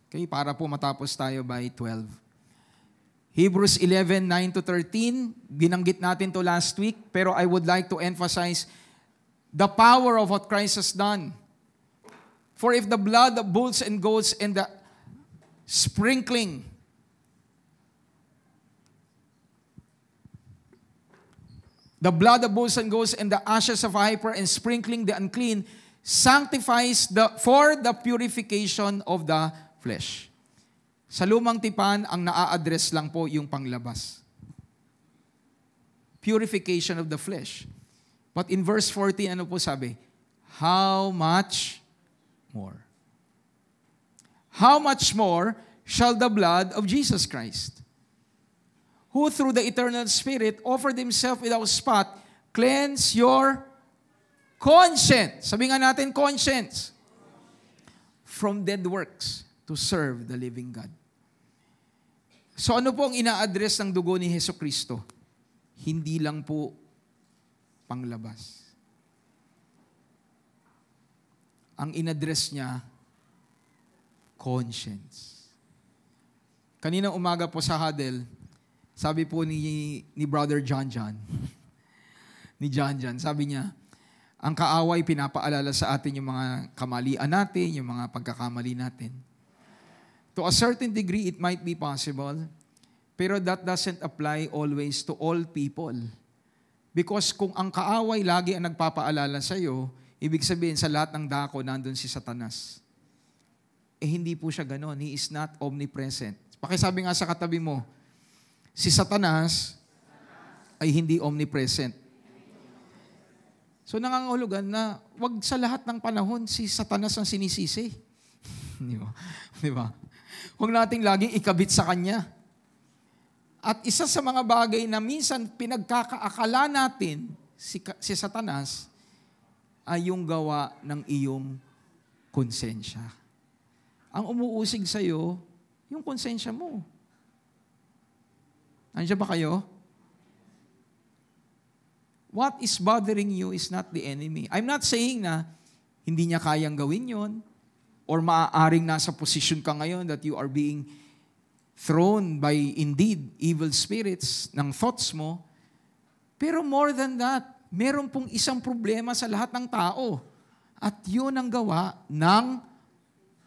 Okay, para po matapos tayo by 12. Hebrews 11:9-13, binanggit natin to last week, pero I would like to emphasize the power of what Christ has done. For if the blood of bulls and goats and the sprinkling the blood of bulls and goats and the ashes of a heifer and sprinkling the unclean sanctifies for the purification of the flesh. Sa lumang tipan, ang naa-address lang po yung panglabas. Purification of the flesh. But in verse 14, ano po sabi? How much more? How much more shall the blood of Jesus Christ, who through the eternal Spirit offered Himself without spot, cleanse your conscience. Sabi nga natin, conscience. From dead works to serve the living God. So ano po ang ina-address ng dugo ni Hesukristo? Hindi lang po panglabas. Ang in-address niya, conscience. Kaninang umaga po sa huddle, sabi po ni Brother John, sabi niya, ang kaaway pinapaalala sa atin yung mga kamalian natin, yung mga pagkakamali natin. To a certain degree, it might be possible, pero that doesn't apply always to all people. Because kung ang kaaway lagi ang nagpapaalala sa iyo, ibig sabihin sa lahat ng dako, nandun si Satanas. Hindi po siya ganon. He is not omnipresent. Pakisabi nga sa katabi mo, si Satanas ay hindi omnipresent. So nangangahulugan na wag sa lahat ng panahon si Satanas ang sinisisi. Di ba? Huwag nating laging ikabit sa kanya. At isa sa mga bagay na minsan pinagkakaakala natin si Satanas ay yung gawa ng iyong konsensya. Ang umuusig sa'yo, yung konsensya mo. Andiyan ba kayo? What is bothering you is not the enemy. I'm not saying na hindi niya kayang gawin yon or maaaring nasa position ka ngayon that you are being thrown by indeed evil spirits ng thoughts mo. Pero more than that, meron pong isang problema sa lahat ng tao. At yun ang gawa ng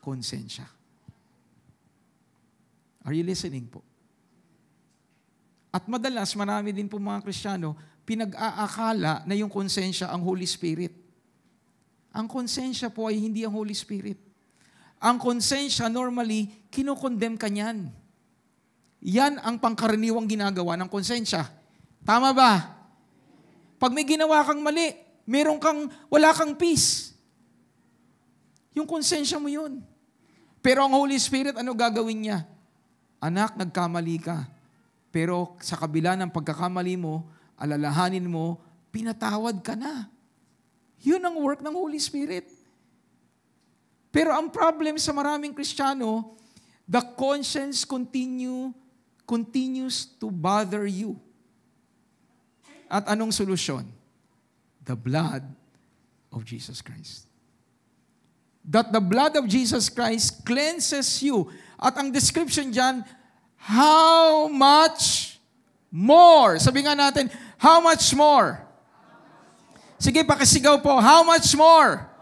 konsensya. Are you listening po? At madalas, marami din po mga Kristiyano, pinag-aakala na yung konsensya ang Holy Spirit. Ang konsensya po ay hindi ang Holy Spirit. Ang konsensya, normally, kinukondem ka niyan. Yan ang pangkaraniwang ginagawa ng konsensya. Tama ba? Pag may ginawa kang mali, wala kang peace. Yung konsensya mo yun. Pero ang Holy Spirit, ano gagawin niya? Anak, nagkamali ka. Pero sa kabila ng pagkakamali mo, alalahanin mo, pinatawad ka na. Yun ang work ng Holy Spirit. Pero ang problem sa maraming Kristiyano, the conscience continues to bother you. At anong solusyon? The blood of Jesus Christ. That the blood of Jesus Christ cleanses you. At ang description dyan, how much more? Sabi nga natin, how much more? Sige, pakisigaw po, how much more?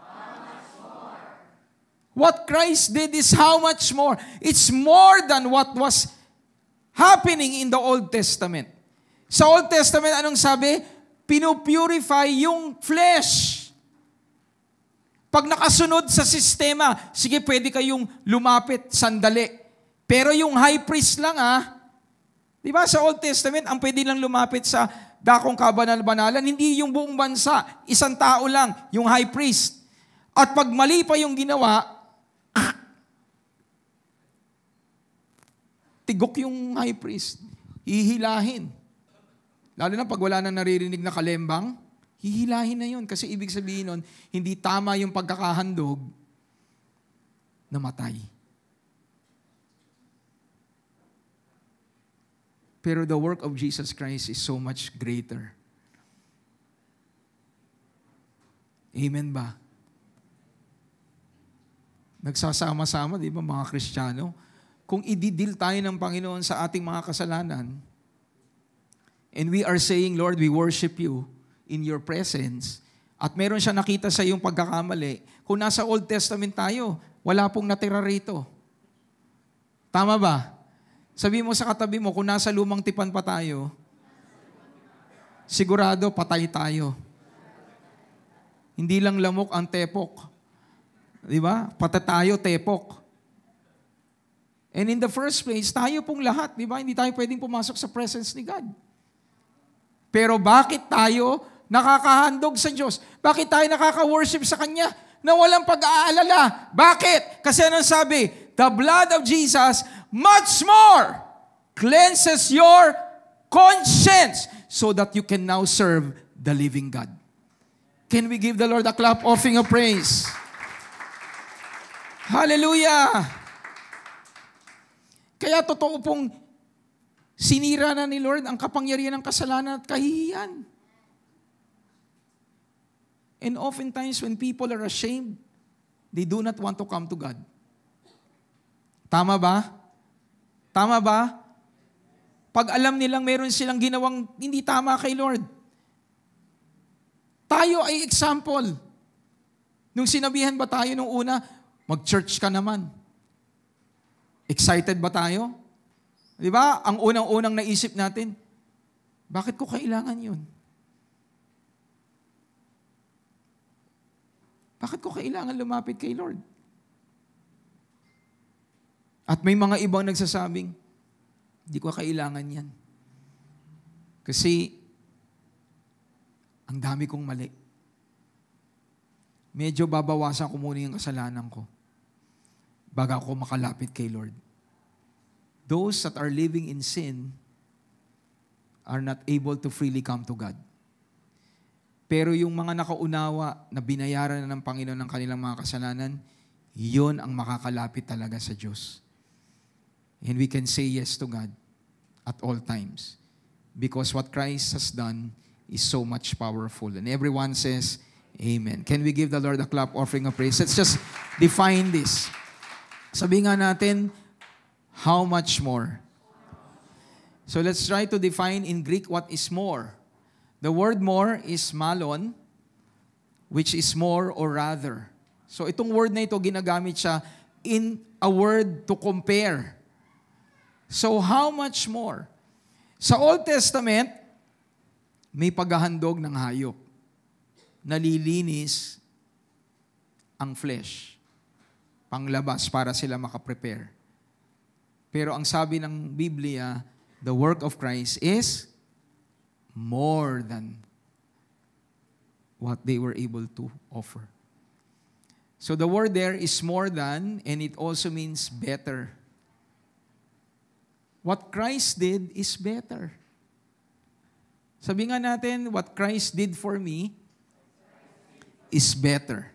What Christ did is how much more? It's more than what was happening in the Old Testament. Sa Old Testament, anong sabi? Pinupurify yung flesh. Pag nakasunod sa sistema, sige, pwede kayong lumapit sandali. Pero yung high priest lang, di ba sa Old Testament, ang pwede lang lumapit sa dakong kabanal-banalan, hindi yung buong bansa, isang tao lang, yung high priest. At pag mali pa yung ginawa, tigok yung high priest, hihilahin. Lalo na pag wala nang naririnig na kalembang, hihilahin na yun. Kasi ibig sabihin nun, hindi tama yung pagkakahandog, namatay. Pero the work of Jesus Christ is so much greater. Amen ba? Nagsasama-sama, di ba, mga Kristiyano? Kung ididil tayo ng Panginoon sa ating mga kasalanan, and we are saying, Lord, we worship you in your presence, at meron siya nakita sa iyong pagkakamali, kung nasa Old Testament tayo, wala pong natira rito. Tama ba? Sabi mo sa katabi mo, kung nasa lumang tipan pa tayo, sigurado patay tayo. Hindi lang lamok ang tepok. Di ba? Pati tayo, tepok. And in the first place, tayo pong lahat, di ba? Hindi tayo pwedeng pumasok sa presence ni God. Pero bakit tayo nakakahandog sa Diyos? Bakit tayo nakaka-worship sa Kanya na walang pag-aalala? Bakit? Kasi anong sabi? The blood of Jesus much more cleanses your conscience so that you can now serve the living God. Can we give the Lord a clap offering of praise? Hallelujah! Kaya totoo pong sinira na ni Lord ang kapangyarihan ng kasalanan at kahihiyan. And oftentimes when people are ashamed, they do not want to come to God. Tama ba? Tama ba? Pag alam nilang meron silang ginawang hindi tama kay Lord, tayo ay example. Nung sinabihan ba tayo nung una, mag-church ka naman. Excited ba tayo? Di ba? Ang unang-unang naisip natin, bakit ko kailangan yun? Bakit ko kailangan lumapit kay Lord? At may mga ibang nagsasabing, hindi ko kailangan yan. Kasi, ang dami kong mali. Medyo babawasan ko muna yung kasalanan ko bago ako makalapit kay Lord. Those that are living in sin are not able to freely come to God. Pero yung mga nakaunawa na binayaran na ng Panginoon ng kanilang mga kasalanan, yun ang makakalapit talaga sa Diyos. And we can say yes to God at all times. Because what Christ has done is so much powerful. And everyone says, Amen. Can we give the Lord a clap offering of praise? Let's just define this. Sabi nga natin, how much more? So let's try to define in Greek what is more. The word more is malon, which is more or rather. So itong word na ito, ginagamit siya in a word to compare. So how much more? Sa Old Testament, may paghahandog ng hayop. Nalilinis ang flesh. Panglabas para sila makaprepare. Pero ang sabi ng Biblia, the work of Christ is more than what they were able to offer. So the word there is more than, and it also means better. What Christ did is better. Sabi nga natin, what Christ did for me is better.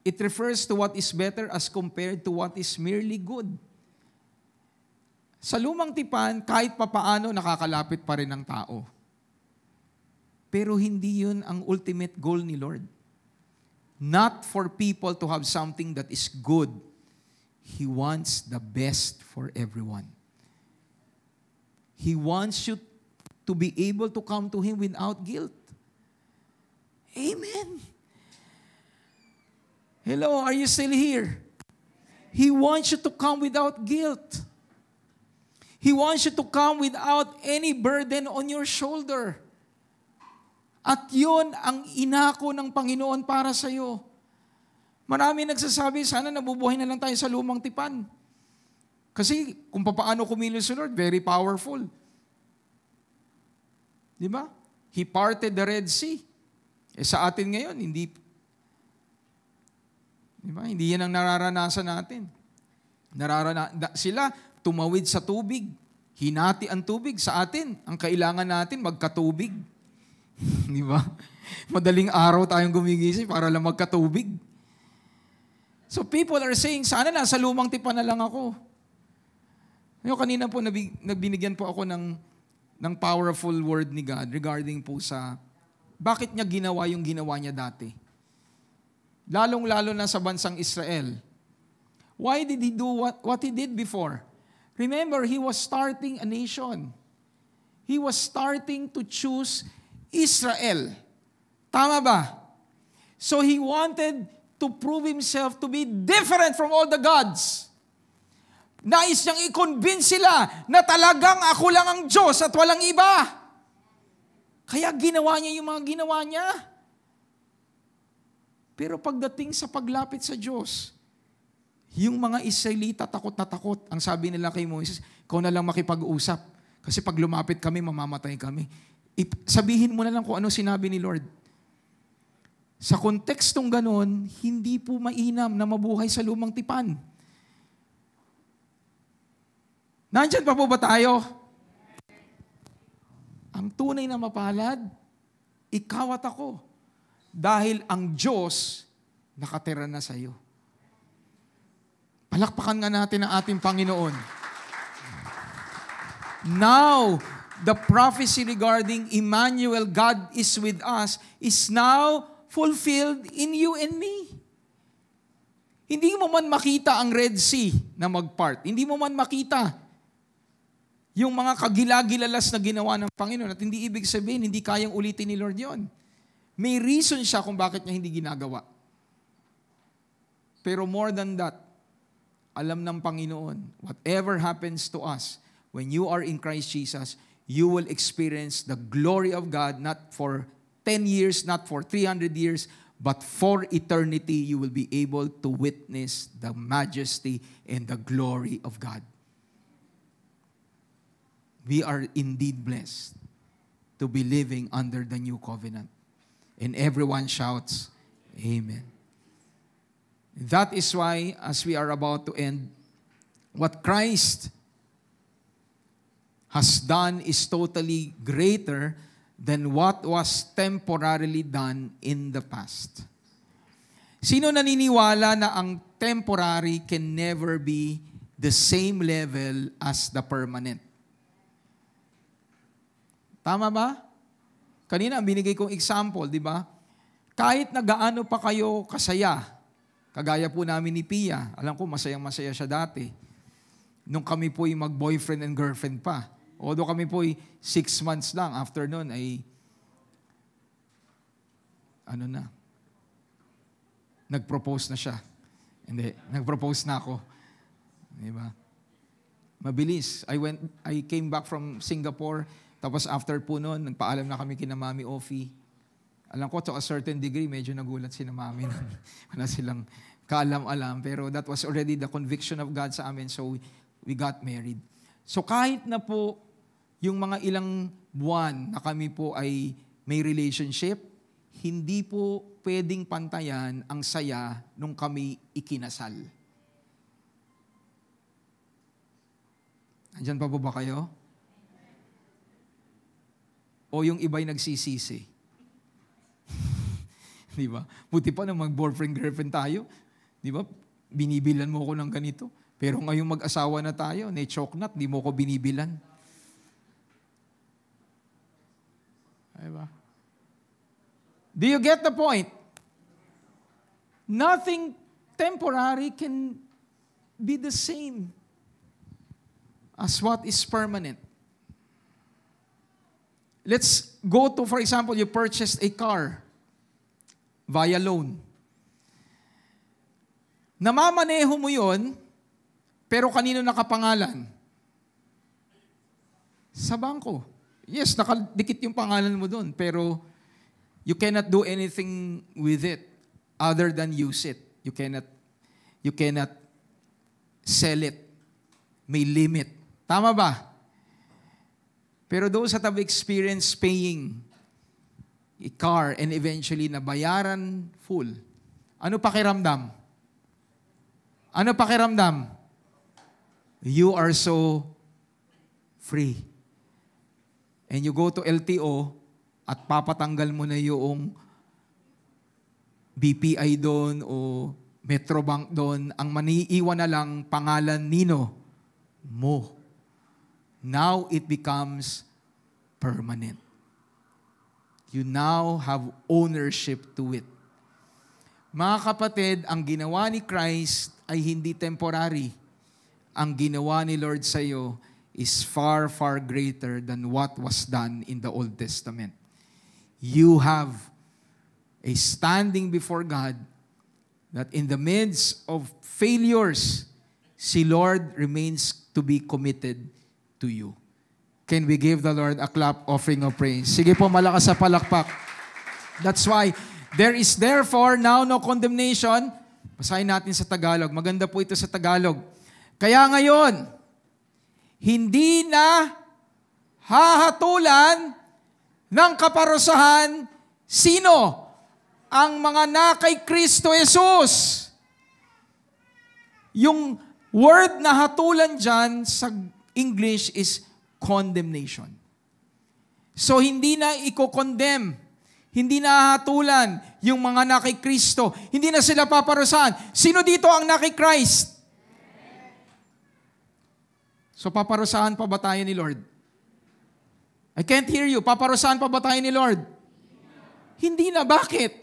It refers to what is better as compared to what is merely good. Sa lumang tipan, kahit papaano nakakalapit pa rin ng tao. Pero hindi yun ang ultimate goal ni Lord. Not for people to have something that is good. He wants the best for everyone. He wants you to be able to come to Him without guilt. Amen. Hello, are you still here? He wants you to come without guilt. He wants you to come without any burden on your shoulder. At yun ang inako ng Panginoon para sa iyo. Marami nagsasabi, sana nabubuhay na lang tayo sa lumang tipan. Kasi kung paano kumilos si Lord, very powerful. Di ba? He parted the Red Sea. Sa atin ngayon, hindi. Di ba? Hindi yan ang nararanasan natin. Sila, tumawid sa tubig. Hinati ang tubig sa atin. Ang kailangan natin, magkatubig. Di ba? Madaling araw tayong gumigising para lang magkatubig. So people are saying, sana nasa lumang tipan na lang ako. Kanina po, nagbinigyan po ako ng powerful word ni God regarding po sa bakit niya ginawa yung ginawa niya dati. Lalong-lalo na sa bansang Israel. Why did He do what He did before? Remember, He was starting a nation. He was starting to choose Israel. Tama ba? So He wanted to prove Himself to be different from all the gods. Nais niyang i-convince sila na talagang ako lang ang Diyos at walang iba. Kaya ginawa niya yung mga ginawa niya. Pero pagdating sa paglapit sa Diyos, yung mga Israelita takot na takot. Ang sabi nila kay Moises, ikaw na lang makipag-usap. Kasi pag lumapit kami, mamamatay kami. Sabihin mo na lang kung ano sinabi ni Lord. Sa kontekstong ganon, hindi po mainam na mabuhay sa lumang tipan. Nandyan pa po ba tayo? Ang tunay na mapalad, ikaw at ako. Dahil ang Diyos nakatira na sa iyo. Palakpakan nga natin ang ating Panginoon. Now, the prophecy regarding Emmanuel, God is with us, is now fulfilled in you and me. Hindi mo man makita ang Red Sea na mag-part. Hindi mo man makita yung mga kagilagilalas na ginawa ng Panginoon at hindi ibig sabihin, hindi kayang ulitin ni Lord yon. May reason siya kung bakit niya hindi ginagawa. Pero more than that, alam ng Panginoon, whatever happens to us, when you are in Christ Jesus, you will experience the glory of God, not for 10 years, not for 300 years, but for eternity, you will be able to witness the majesty and the glory of God. We are indeed blessed to be living under the new covenant. And everyone shouts, Amen. That is why, as we are about to end, what Christ has done is totally greater than what was temporarily done in the past. Sino naniniwala na ang temporary can never be the same level as the permanent? Tama ba? Kanina, binigay kong example, di ba? Kahit na gaano pa kayo kasaya, kagaya po namin ni Pia, alam ko masayang-masaya siya dati. Nung kami po'y mag-boyfriend and girlfriend pa. Although kami po'y 6 months lang, after nun ay, nag-propose na siya. Hindi, nag-propose na ako. Di ba? Mabilis. I came back from Singapore, tapos after po nun, nagpaalam na kami kina Mami Ofi. Alam ko, to a certain degree, medyo nagulat si na Mami nun. Wala silang kaalam-alam. Pero that was already the conviction of God sa amin, so we got married. So kahit na po yung mga ilang buwan na kami po ay may relationship, hindi po pwedeng pantayan ang saya nung kami ikinasal. Andyan pa po ba kayo? O yung iba'y nagsisisi? Di ba? Buti pa na mag-boyfriend-girlfriend tayo. Di ba? Binibilan mo ko ng ganito. Pero ngayong mag-asawa na tayo, na-choknut, di mo ko binibilan. Di ba? Do you get the point? Nothing temporary can be the same as what is permanent. Let's go to, for example, you purchased a car via loan. Namamaneho mo yun, pero kanino nakapangalan? Sa bangko. Yes, nakadikit yung pangalan mo doon, pero you cannot do anything with it other than use it. You cannot sell it. May limit. Tama ba? Pero those that have experienced paying a car and eventually nabayaran full, ano pakiramdam? Ano pakiramdam? You are so free. And you go to LTO at papatanggal mo na yung BPI doon o Metrobank doon. Ang maniiwan na lang pangalan nino mo. Now it becomes permanent. You now have ownership to it. Mga kapatid, ang ginawa ni Christ ay hindi temporary. Ang ginawa ni Lord sa iyo is far, far greater than what was done in the Old Testament. You have a standing before God that in the midst of failures, si Lord remains to be committed to you. Can we give the Lord a clap offering of praise? Sige po, malakas sa palakpak. That's why, there is therefore now no condemnation. Basahin natin sa Tagalog. Maganda po ito sa Tagalog. Kaya ngayon, hindi na hahatulan ng kaparusahan sino? Ang mga na kay Kristo Jesus. Yung word na hatulan dyan sa English is condemnation. So, hindi na i-condemn. Hindi na hahatulan yung mga na kay Kristo. Hindi na sila paparusahan. Sino dito ang na kay Christ? So, paparusahan pa ba tayo ni Lord? I can't hear you. Paparusahan pa ba tayo ni Lord? Hindi na. Bakit?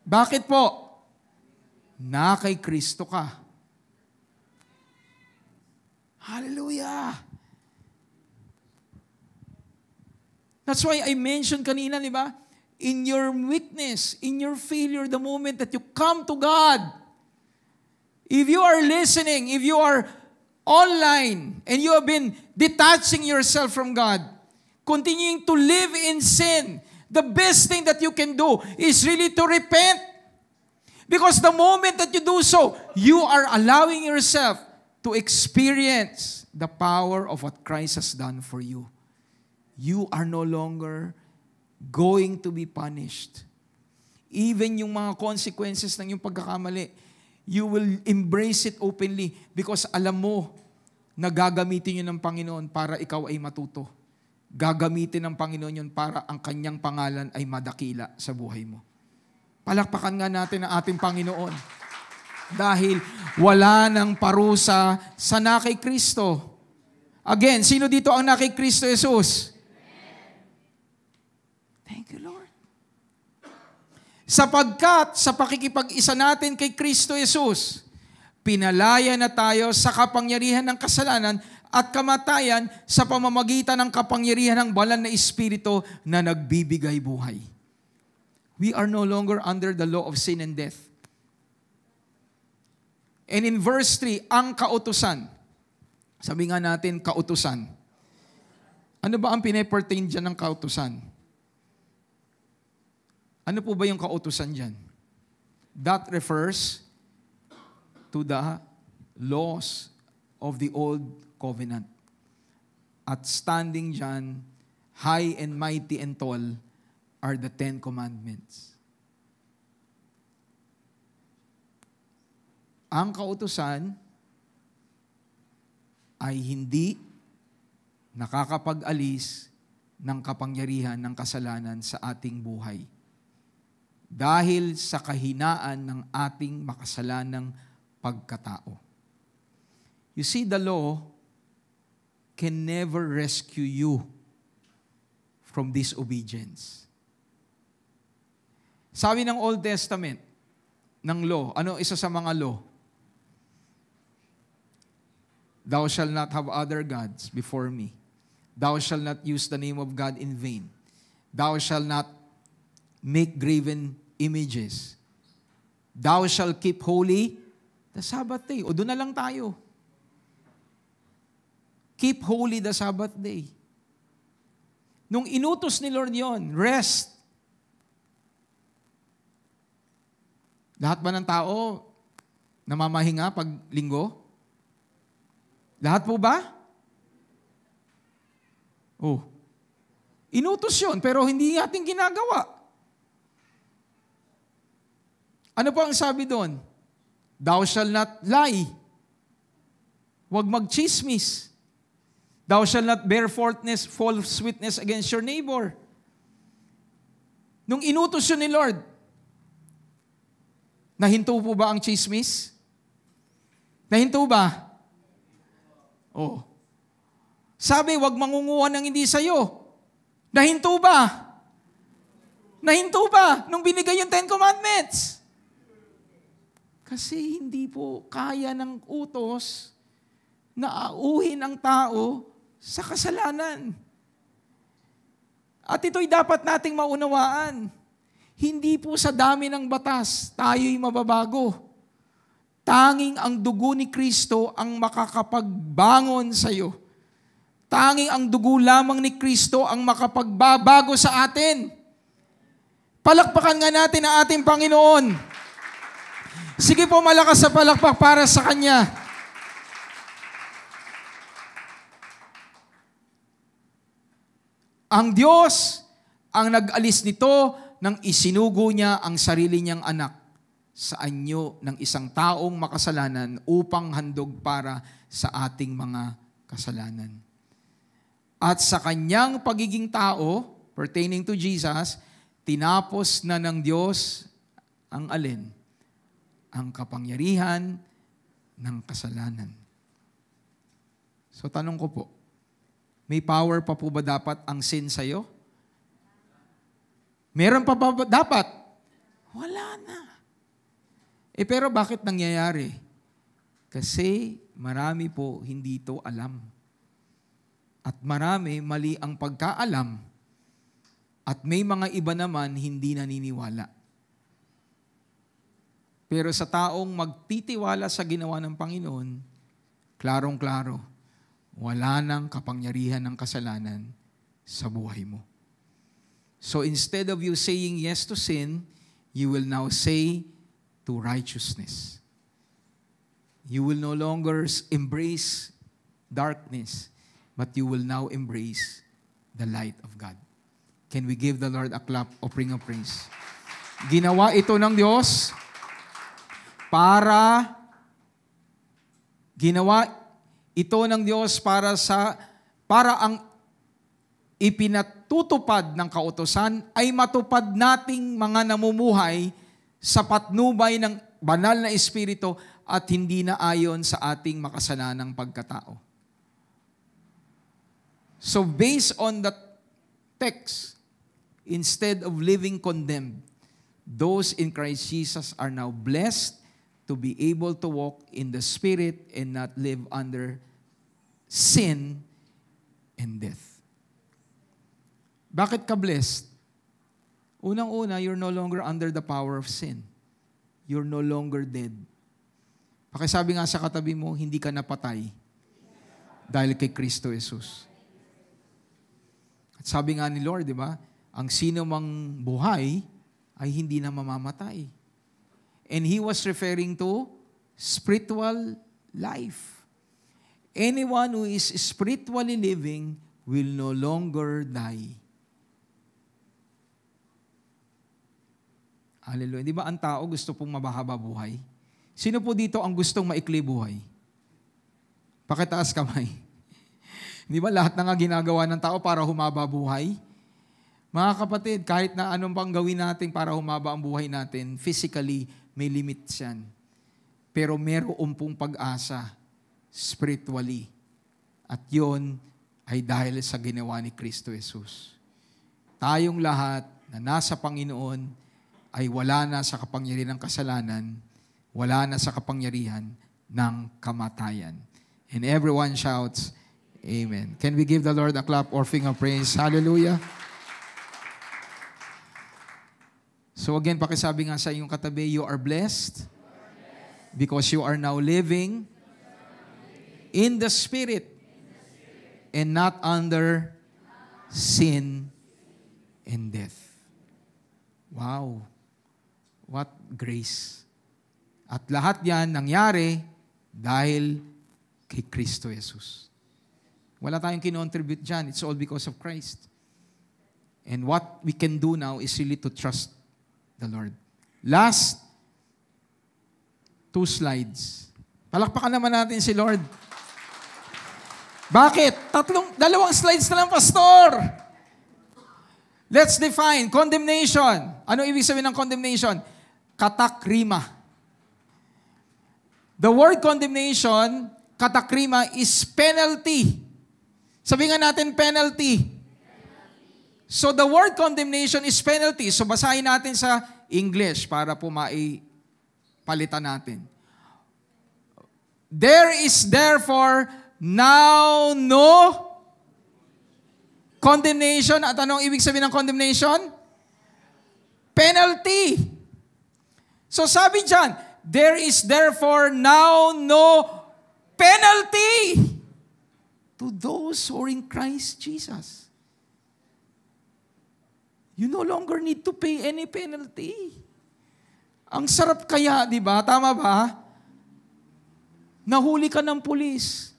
Bakit po? Na kay Kristo ka. Hallelujah! That's why I mentioned kanina, di ba? In your weakness, in your failure, the moment that you come to God, if you are listening, if you are online, and you have been detaching yourself from God, continuing to live in sin, the best thing that you can do is really to repent. Because the moment that you do so, you are allowing yourself to experience the power of what Christ has done for you. You are no longer going to be punished. Even yung mga consequences ng yung pagkakamali, you will embrace it openly because alam mo na gagamitin yun ng Panginoon para ikaw ay matuto. Gagamitin ng Panginoon yun para ang kanyang pangalan ay madakila sa buhay mo. Palakpakan nga natin ang ating Panginoon. Dahil wala nang parusa sa na kay Kristo. Again, sino dito ang na kay Kristo Jesus? Thank you, Lord. Sapagkat sa pakikipag-isa natin kay Kristo Jesus, pinalaya na tayo sa kapangyarihan ng kasalanan at kamatayan sa pamamagitan ng kapangyarihan ng banal na Espiritu na nagbibigay buhay. We are no longer under the law of sin and death. And in verse 3, ang kautusan. Sabi nga natin, kautusan. Ano ba ang pine-pertain dyan ng kautusan? Ano po ba yung kautusan dyan? That refers to the laws of the old covenant. At standing dyan, high and mighty and tall, are the 10 Commandments. Ang kautusan ay hindi nakakapag-alis ng kapangyarihan ng kasalanan sa ating buhay. Dahil sa kahinaan ng ating makasalanang pagkatao. You see, the law can never rescue you from disobedience. Sabi ng Old Testament, ng law, ano isa sa mga law? Thou shalt not have other gods before me. Thou shalt not use the name of God in vain. Thou shalt not make graven images. Thou shalt keep holy the Sabbath day. O doon na lang tayo. Keep holy the Sabbath day. Nung inutos ni Lord yon, rest. Lahat ba ng tao namamahinga pag linggo? Lahat po ba? Oh. Inutos yun, pero hindi natin ginagawa. Ano po ang sabi doon? Thou shalt not lie. Huwag mag-chismis. Thou shalt not bear false witness against your neighbor. Nung inutos yun ni Lord, nahinto po ba ang chismis? Nahinto ba? Oh. Sabi, huwag mangunguha ng hindi sa'yo. Nahinto ba? Nahinto ba nung binigay yung 10 Commandments? Kasi hindi po kaya ng utos na auhin ang tao sa kasalanan. At ito'y dapat nating maunawaan. Hindi po sa dami ng batas tayo'y mababago. Tanging ang dugo ni Kristo ang makakapagbangon sa iyo. Tanging ang dugo lamang ni Kristo ang makapagbabago sa atin. Palakpakan nga natin ang ating Panginoon. Sige po, malakas sa palakpak para sa Kanya. Ang Diyos ang nag-alis nito nang isinugo niya ang sarili niyang anak sa anyo ng isang taong makasalanan upang handog para sa ating mga kasalanan. At sa kanyang pagiging tao, pertaining to Jesus, tinapos na ng Diyos ang alin? Ang kapangyarihan ng kasalanan. So tanong ko po, may power pa po ba dapat ang sin sa'yo? Meron pa ba dapat? Wala na. Pero bakit nangyayari? Kasi marami po hindi ito alam. At marami mali ang pagkaalam. At may mga iba naman hindi naniniwala. Pero sa taong magtitiwala sa ginawa ng Panginoon, klarong-klaro, wala nang kapangyarihan ng kasalanan sa buhay mo. So instead of you saying yes to sin, you will now say to righteousness. You will no longer embrace darkness, but you will now embrace the light of God. Can we give the Lord a clap offering of praise? Ginawa ito ng Diyos para ito ng Diyos para ang ipinatutupad ng kautusan ay matupad nating mga namumuhay sa patnubay ng banal na Espiritu at hindi na ayon sa ating makasalanang pagkatao. So based on that text, instead of living condemned, those in Christ Jesus are now blessed to be able to walk in the Spirit and not live under sin and death. Bakit ka blessed? Unang-una, you're no longer under the power of sin. You're no longer dead. Pakisabi nga sa katabi mo, hindi ka napatay dahil kay Kristo Jesus. At sabi nga ni Lord, di ba, ang sino mang buhay ay hindi na mamamatay. And He was referring to spiritual life. Anyone who is spiritually living will no longer die. Hallelujah. Di ba ang tao gusto pong mabahaba buhay? Sino po dito ang gustong maikli buhay? Pakitaas kamay. Di ba lahat na nga ginagawa ng tao para humaba buhay? Mga kapatid, kahit na anong pang gawin natin para humaba ang buhay natin, physically, may limits yan. Pero meron pong pag-asa spiritually. At yon ay dahil sa ginawa ni Kristo Jesus. Tayong lahat na nasa Panginoon ay wala na sa kapangyarihan ng kasalanan, wala na sa kapangyarihan ng kamatayan. And everyone shouts, Amen. Can we give the Lord a clap offering of praise? Hallelujah. So again, pakisabi nga sa iyong katabi, you are blessed because you are now living in the Spirit and not under sin and death. Wow. What grace. At lahat yan nangyari dahil kay Kristo Jesus. Wala tayong kinontribute dyan. It's all because of Christ. And what we can do now is really to trust the Lord. Last 2 slides. Palakpakan naman natin si Lord. Bakit? 2 slides na lang, Pastor. Let's define condemnation. Ano ibig sabihin ng condemnation? Katakrima. The word condemnation, katakrima, is penalty. Sabihin nga natin penalty. So the word condemnation is penalty. So basahin natin sa English para po maipalitan natin. There is therefore now no condemnation. At anong ibig sabihin ng condemnation? Penalty. So sabi dyan, there is therefore now no penalty to those who are in Christ Jesus. You no longer need to pay any penalty. Ang sarap kaya, di ba? Tama ba? Nahuli ka ng pulis.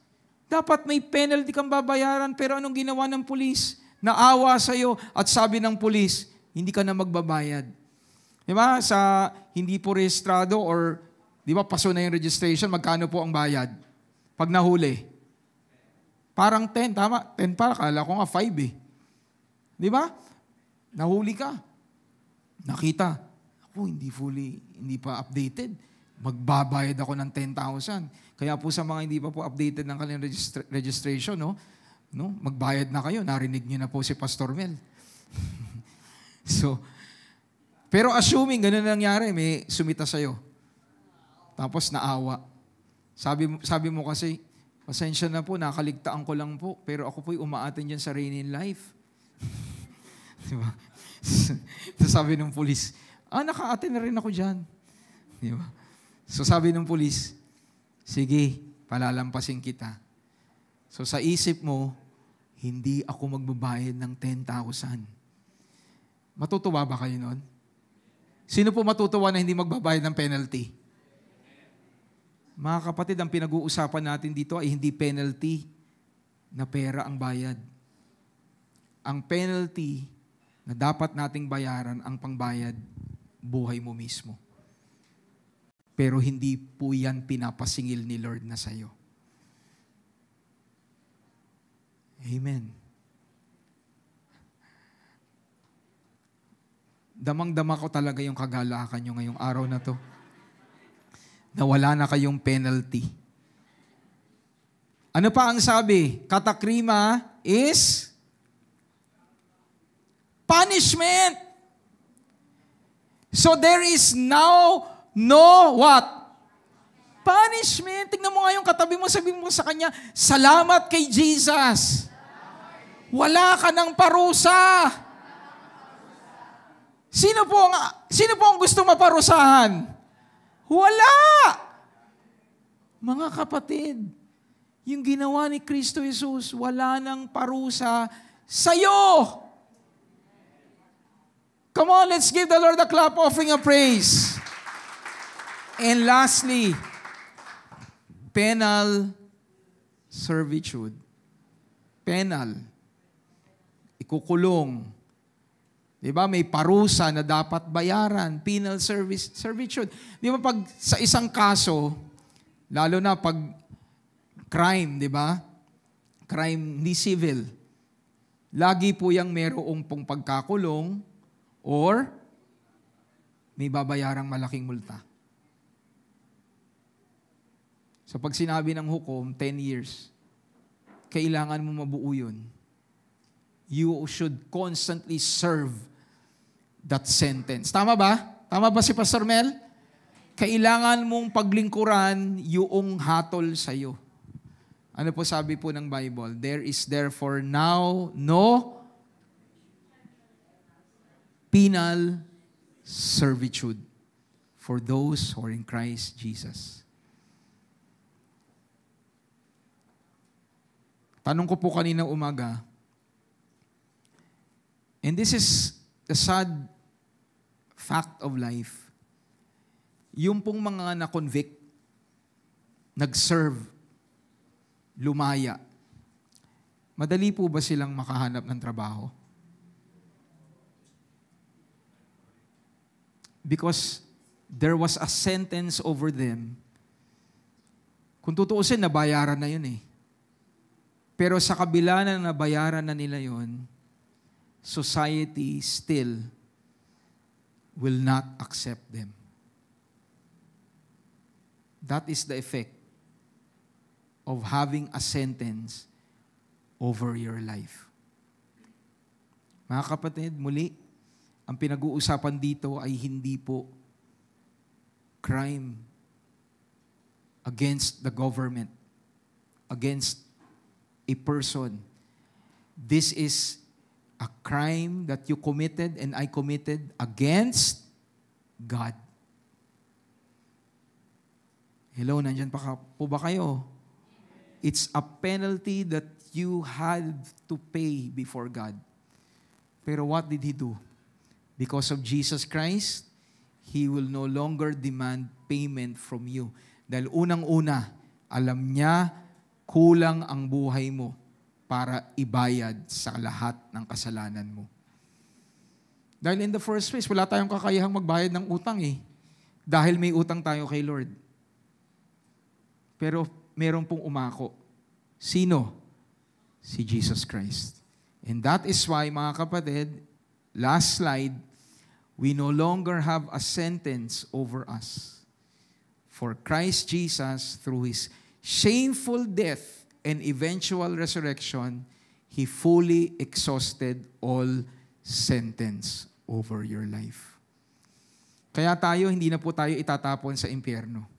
Dapat may penalty kang babayaran, pero anong ginawa ng pulis? Naawa sa'yo at sabi ng pulis, hindi ka na magbabayad. Di ba? Sa hindi po rehistrado or, di ba, paso na yung registration, magkano po ang bayad? Pag nahuli. Parang 10, tama? 10 pa, kala ko nga 5 eh. Di ba? Nahuli ka. Nakita. Ako, hindi pa updated. Magbabayad ako ng 10,000. Kaya po sa mga hindi pa po updated ng kanilang registration, no, magbayad na kayo. Narinig niyo na po si Pastor Mel. Pero assuming ganun nangyari, may sumita sa'yo. Tapos naawa. Sabi mo kasi, pasensya na po, nakaligtaan ko lang po, pero ako po'y umaatin dyan sa Reign in Life. Diba? So sabi ng pulis, naka-attend na rin ako dyan. Diba? So sabi ng pulis, sige, palalampasin kita. So sa isip mo, hindi ako magbabayad ng 10,000. Matutuwa ba kayo nun? Sino po matutuwa na hindi magbabayad ng penalty? Mga kapatid, ang pinag-uusapan natin dito ay hindi penalty na pera ang bayad. Ang penalty na dapat nating bayaran ang pangbayad, buhay mo mismo. Pero hindi po yan pinapasingil ni Lord na sa'yo. Amen. Damang-dama ko talaga yung kagalakan nyo ngayong araw na to. Na wala na kayong penalty. Ano pa ang sabi? Katakrima is punishment. So there is now no what? Punishment. Tingnan mo nga yung katabi mo, sabi mo sa kanya, salamat kay Jesus. Wala ka ng parusa. Sino po ang gusto maparusahan? Wala! Mga kapatid, yung ginawa ni Kristo Jesus, wala nang parusa sa'yo. Come on, let's give the Lord a clap offering of praise. And lastly, penal servitude. Penal. Ikukulong. Diba? May parusa na dapat bayaran. Penal servitude. Di ba pag sa isang kaso, lalo na pag crime, di ba? Crime, hindi civil. Lagi po yung merong pong pagkakulong or may babayarang malaking multa. So pag sinabi ng hukom, 10 years, kailangan mo mabuo yun. You should constantly serve that sentence. Tama ba? Tama ba si Pastor Mel? Kailangan mong paglingkuran yung hatol sa'yo. Ano po sabi po ng Bible? There is therefore now no penal servitude for those who are in Christ Jesus. Tanong ko po kanina umaga, and this is the sad fact of life. Yung pong mga na-convict, nag-serve, lumaya, madali po ba silang makahanap ng trabaho? Because there was a sentence over them. Kung tutuusin, nabayaran na yun eh. Pero sa kabila na nabayaran na nila yun, society still will not accept them. That is the effect of having a sentence over your life. Mga kapatid, muli, ang pinag-uusapan dito ay hindi po crime against the government, against a person. This is a crime that you committed and I committed against God. Hello, nandyan pa po ba kayo? It's a penalty that you had to pay before God. Pero what did He do? Because of Jesus Christ, He will no longer demand payment from you. Dahil unang-una, alam niya, kulang ang buhay mo para ibayad sa lahat ng kasalanan mo. Dahil in the first place, wala tayong kakayahang magbayad ng utang eh. Dahil may utang tayo kay Lord. Pero meron pong umako. Sino? Si Jesus Christ. And that is why, mga kapatid, last slide, we no longer have a sentence over us. For Christ Jesus, through His shameful death and eventual resurrection, He fully exhausted all sentence over your life. Kaya tayo, hindi na po tayo itatapon sa impyerno.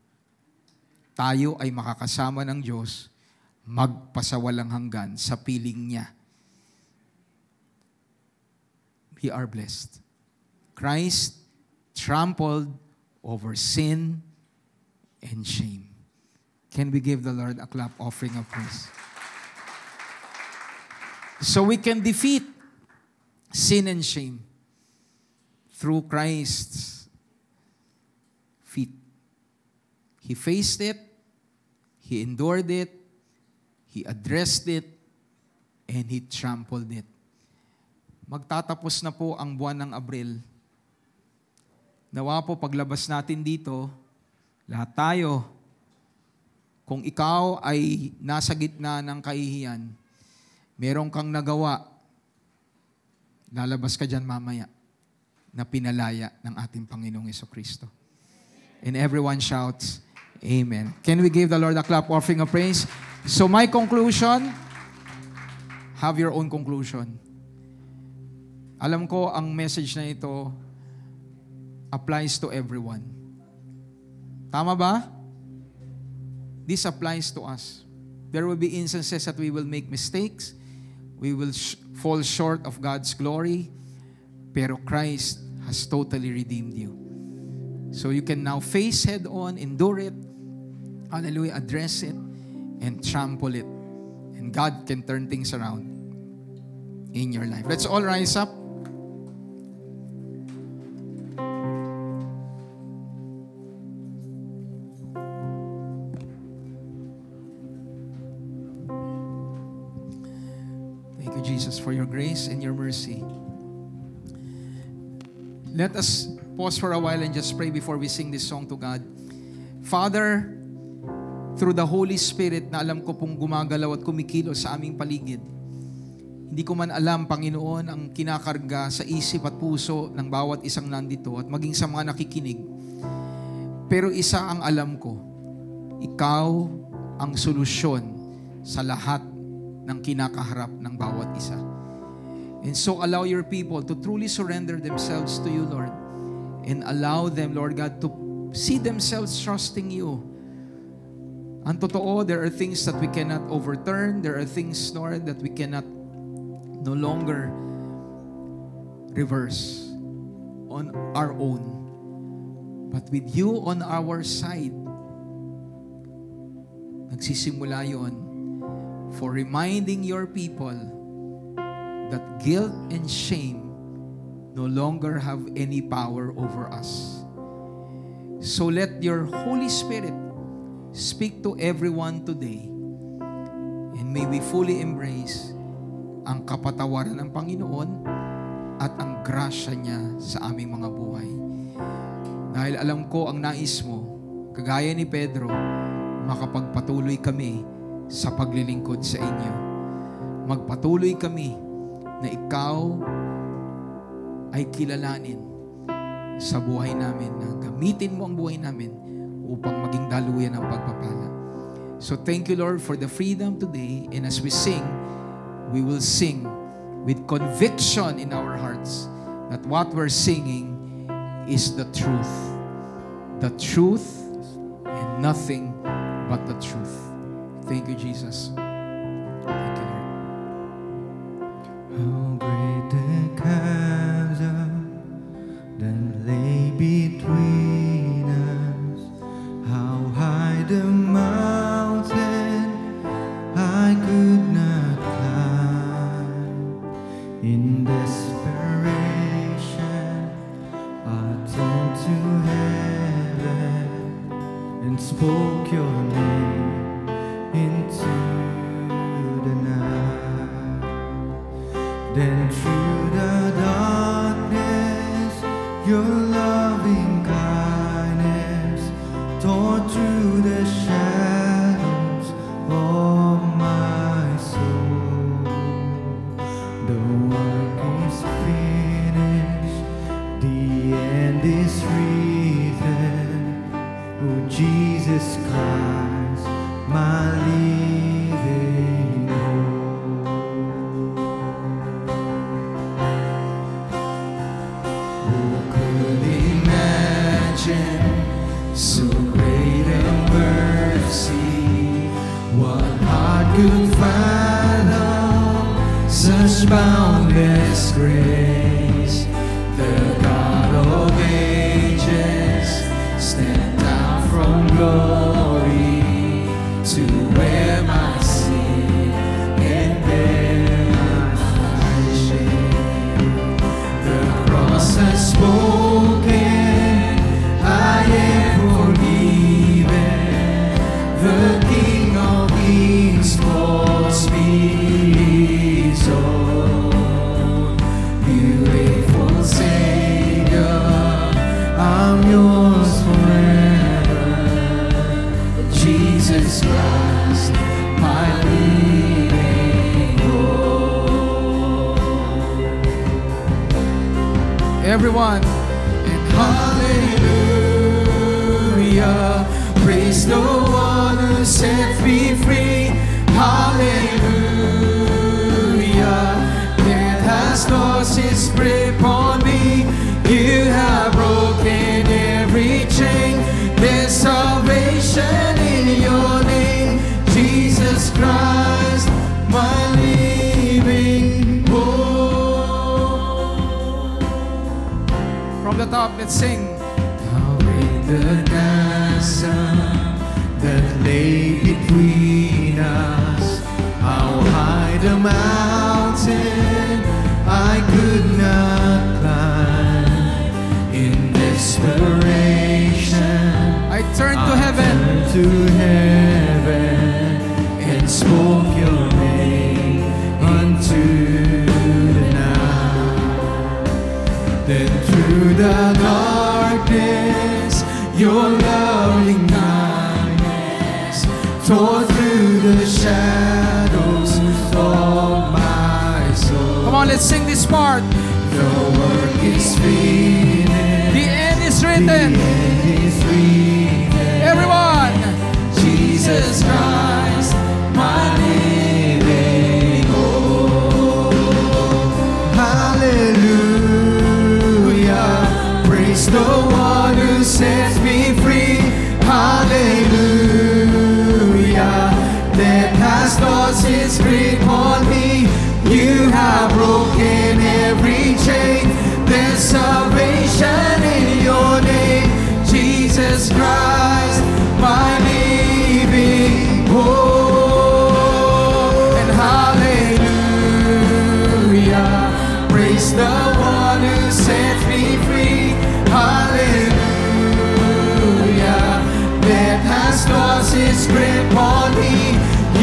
Tayo ay makakasama ng Diyos, magpasawalang hanggan sa piling niya. We are blessed. Christ trampled over sin and shame. Can we give the Lord a clap offering of praise? So we can defeat sin and shame through Christ's feet. He faced it, He endured it, He addressed it, and He trampled it. Magtatapos na po ang buwan ng Abril. Nawa po paglabas natin dito, lahat tayo, kung ikaw ay nasa gitna ng kahihiyan, Meron kang nagawa, lalabas ka dyan mamaya, na pinalaya ng ating Panginoong Jesucristo. And everyone shouts, Amen. Can we give the Lord a clap offering of praise? So my conclusion, have your own conclusion. Alam ko ang message na ito applies to everyone. Tama ba? This applies to us. There will be instances that we will make mistakes. We will fall short of God's glory. Pero Christ has totally redeemed you. So you can now face head on, endure it, hallelujah, address it, and trample it. And God can turn things around in your life. Let's all rise up. Thank you, Jesus, for your grace and your mercy. Let us pause for a while and just pray before we sing this song to God. Father, through the Holy Spirit na alam ko pong gumagalaw at kumikilos sa aming paligid, hindi ko man alam, Panginoon, ang kinakarga sa isip at puso ng bawat isang nandito at maging sa mga nakikinig. Pero isa ang alam ko, ikaw ang solusyon sa lahat ng kinakaharap ng bawat isa. And so allow your people to truly surrender themselves to you, Lord. And allow them, Lord God, to see themselves trusting you. Ang totoo, there are things that we cannot overturn. There are things, Lord, that we cannot no longer reverse on our own. But with you on our side, nagsisimula yon for reminding your people that guilt and shame no longer have any power over us. So let your Holy Spirit speak to everyone today, and may we fully embrace ang kapatawaran ng Panginoon at ang grasya niya sa aming mga buhay. Dahil alam ko ang nais mo, kagaya ni Pedro, makapagpatuloy kami sa paglilingkod sa inyo. Magpatuloy kami na ikaw ay kilalanin sa buhay namin, na gamitin mo ang buhay namin upang maging daluyan ng pagpapala. So thank you, Lord, for the freedom today. And as we sing, we will sing with conviction in our hearts that what we're singing is the truth. The truth and nothing but the truth. Thank you, Jesus. Thank you, Lord. How great the chasm that lay between us, how high the mountain I could not climb. In desperation I turned to heaven and spoke your name into the night. Then through the darkness, your loving kindness tore through the shadows of my soul. The work is finished, the end is written. Oh, Jesus Christ, my living hope. So great a mercy, what heart could fathom such boundless grace? The God of ages stand down from glory to wear my sin and bear my shame. The cross has spoken, I am forgiven. The King of Kings calls me his own. Beautiful Savior, I'm yours forever. Jesus Christ, my living hope. everyone. And hallelujah, praise the one who set me free. Hallelujah, death has lost its grip on me. You have broken every chain. There's salvation in your name, Jesus Christ, my living hope. From the top, let's sing. How great the chasm that lay between us, how high the mountain I could not climb. In desperation, I turn to heaven. turned to heaven and spoke your name unto the night. Then through the darkness, your loving kindness tore through the shadows of my soul. Come on, let's sing this part. The work is finished. The end is The written. end is written. Everyone. Jesus Christ, my living hope. Hallelujah, praise the one who sets me free. Hallelujah, death has lost its grip on me. You have broken every chain. There's salvation in your name, Jesus Christ, my living hope. And hallelujah, praise the one who sets me free. Hallelujah, death has lost its grip on me.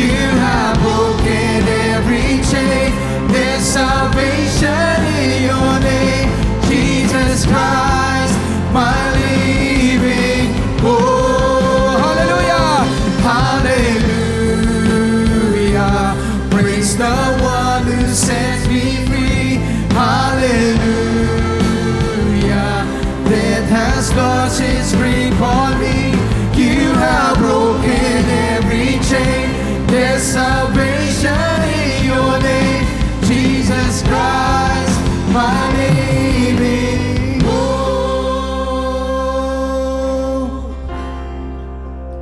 You have broken every chain. There's salvation in your name, Jesus Christ, my living hope. Hallelujah. Hallelujah, praise the one who sets me free. Hallelujah, death has lost its grip on me. You have broken every chain. There's salvation in your name, Jesus Christ, my living hope.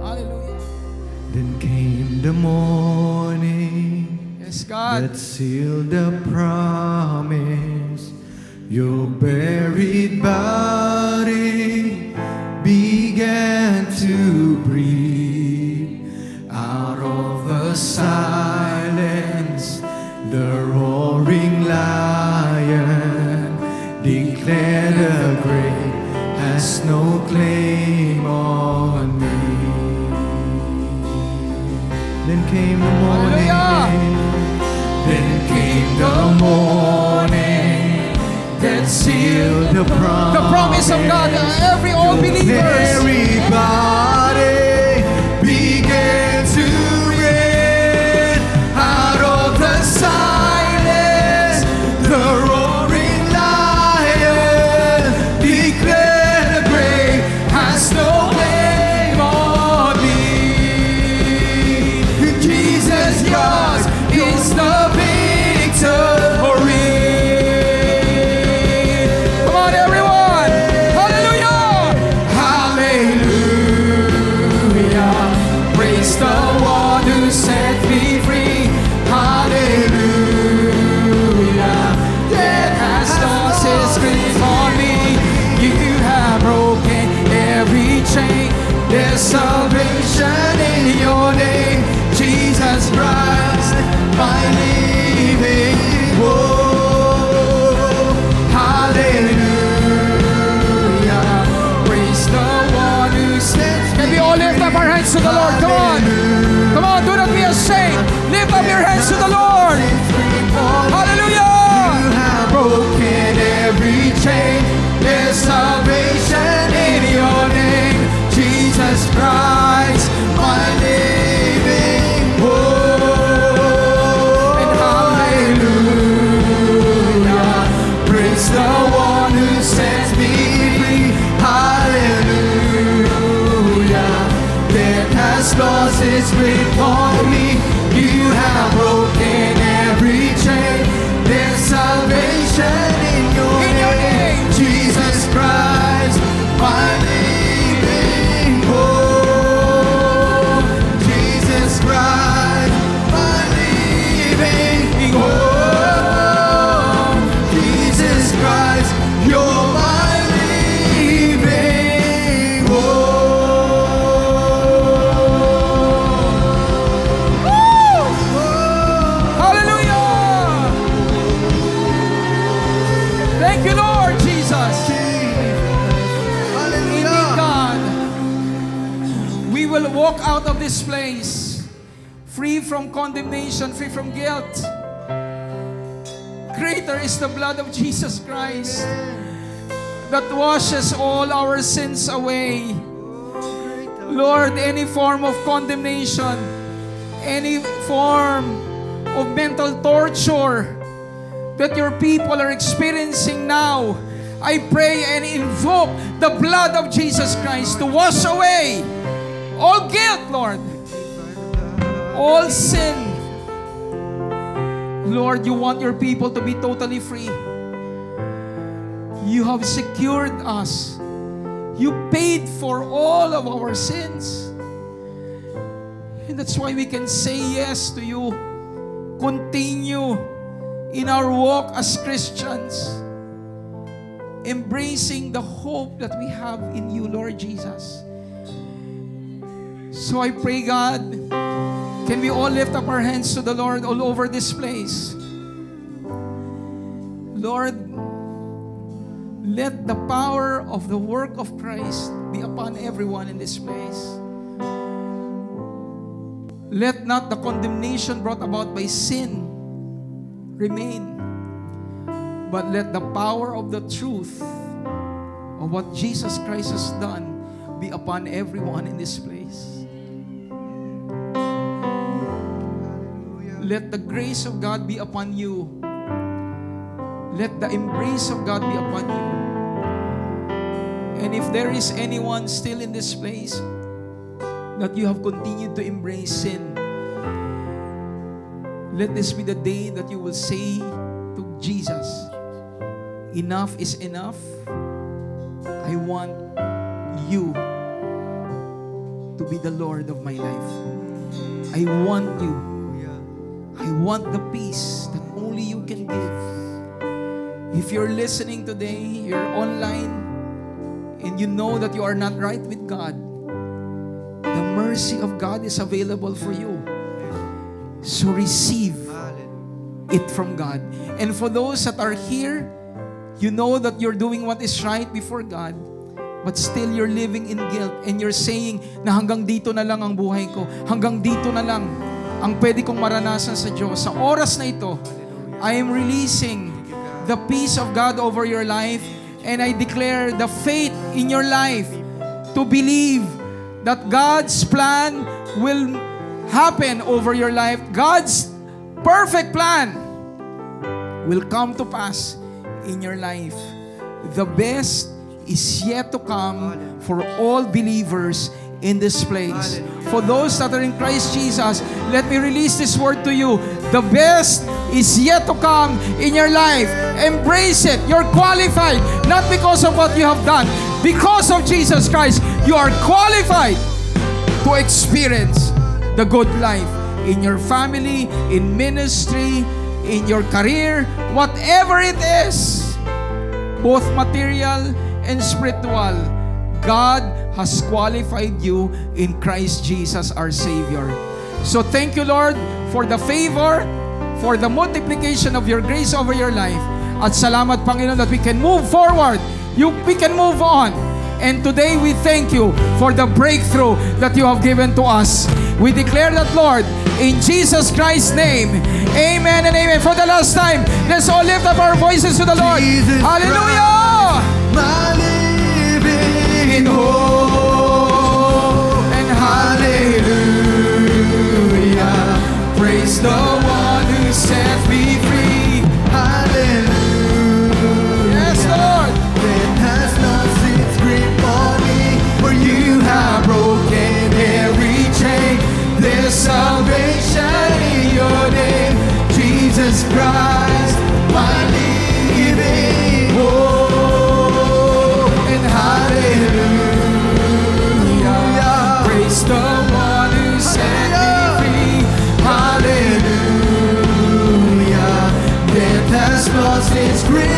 Hallelujah. Then came the morning Yes, God. that sealed the promise. Your buried body began to breathe. Out of the silence, the roaring lion declared the grave has no claim on me. Then came the morning. Then came the morning that sealed the promise. The promise of God, every all believers. Everybody began to reign. Out of the silence, the roaring lion declared the grave has no claim on me. Jesus, yours is the victory. Come on, everyone. Hallelujah. Hallelujah, praise the one who set me free. Hallelujah, death has lost its grip on me. You have broken every chain. There's salvation in your name, Jesus Christ, my living hope. Hallelujah, praise the one who sets me free. Can we all lift up our hands to the Lord? Come on. Come on, do not be ashamed. its grip on me. You have broken every chain. There's salvation in your name, Jesus Christ, my living hope. Jesus Christ, my living hope. Jesus Christ, you're my living hope. Hallelujah! Thank you, Lord Jesus. Indeed, God, we will walk out of this place free from condemnation, free from guilt. Greater is the blood of Jesus Christ that washes all our sins away. Lord, any form of condemnation, any form of mental torture that your people are experiencing now, I pray and invoke the blood of Jesus Christ to wash away all guilt, Lord, all sin. Lord, you want your people to be totally free. You have secured us. You paid for all of our sins. And that's why we can say yes to you. Continue in our walk as Christians, embracing the hope that we have in you, Lord Jesus. So I pray, God, can we all lift up our hands to the Lord all over this place? Lord, let the power of the work of Christ be upon everyone in this place. Let not the condemnation brought about by sin remain, but let the power of the truth of what Jesus Christ has done be upon everyone in this place. Let the grace of God be upon you. Let the embrace of God be upon you. And if there is anyone still in this place that you have continued to embrace sin, let this be the day that you will say to Jesus, enough is enough. I want you to be the Lord of my life. I want you. I want the peace that only you can give. If you're listening today, you're online, and you know that you are not right with God, the mercy of God is available for you. So receive it from God. And for those that are here, you know that you're doing what is right before God, but still you're living in guilt, and you're saying na hanggang dito na lang ang buhay ko, hanggang dito na lang ang pwede kong maranasan sa Diyos. Sa oras na ito, I am releasing the peace of God over your life, and I declare the faith in your life to believe that God's plan will happen over your life. God's perfect plan will come to pass in your life. The best is yet to come for all believers in this place. For those that are in Christ Jesus, let me release this word to you. The best is yet to come in your life. Embrace it. You're qualified, not because of what you have done. Because of Jesus Christ, you are qualified to experience the good life in your family, in ministry, in your career, whatever it is, both material and spiritual. God has qualified you in Christ Jesus our Savior. So thank you, Lord, for the favor, for the multiplication of your grace over your life. At salamat, Panginoon, that we can move forward. We can move on. And today we thank you for the breakthrough that you have given to us. We declare that, Lord, in Jesus Christ's name. Amen and amen. For the last time, let's all lift up our voices to the Lord. Jesus Hallelujah! My living hope, and hallelujah, praise the one who set me free. Hallelujah, Yes, Lord. death has lost its grip on me, for you have broken every chain. There's salvation in your name, Jesus Christ, my living hope. And hallelujah, praise the one who set me free. Hallelujah, death has lost its grip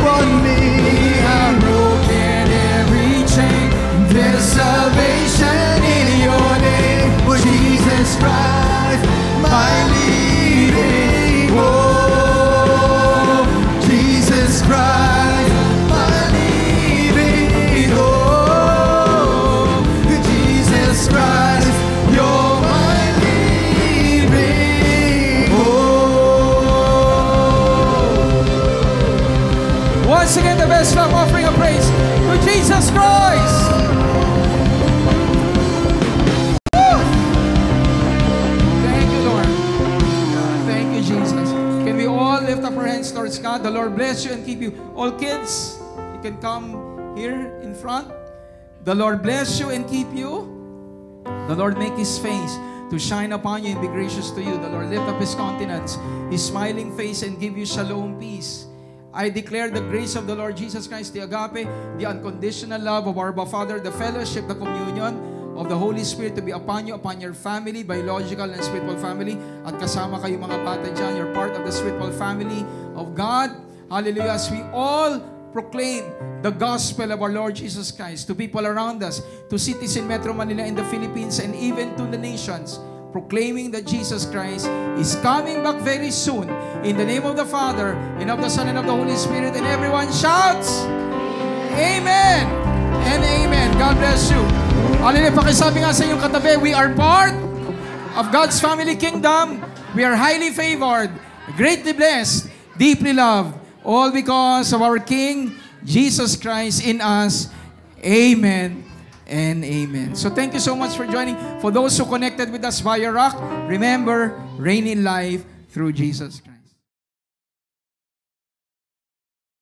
on me. I've broken every chain. There's salvation in your name, Jesus Christ, my living hope. Jesus Christ, my living hope. Jesus Christ, you're my living hope. Once again, the best love offering of praise to Jesus Christ. Thank you, Lord. Thank you, Jesus. Can we all lift up our hands towards God? The Lord bless you and keep you. All kids, you can come here in front. The Lord bless you and keep you. The Lord make His face to shine upon you and be gracious to you. The Lord lift up His countenance, His smiling face, and give you shalom, peace. I declare the grace of the Lord Jesus Christ, the agape, the unconditional love of our Father, the fellowship, the communion of the Holy Spirit to be upon you, upon your family, biological and spiritual family. At kasama kayo mga bata dyan, you're part of the spiritual family of God. Hallelujah. As we all proclaim the gospel of our Lord Jesus Christ to people around us, to cities in Metro Manila, in the Philippines, and even to the nations, proclaiming that Jesus Christ is coming back very soon. In the name of the Father, and of the Son, and of the Holy Spirit, and everyone shouts, Amen and Amen. God bless you. Hallelujah. Pakisabi nga sa inyong katabi, we are part of God's family kingdom. We are highly favored, greatly blessed, deeply loved, all because of our King, Jesus Christ in us. Amen and Amen. So thank you so much for joining. For those who connected with us via Rock, remember, reign in life through Jesus Christ.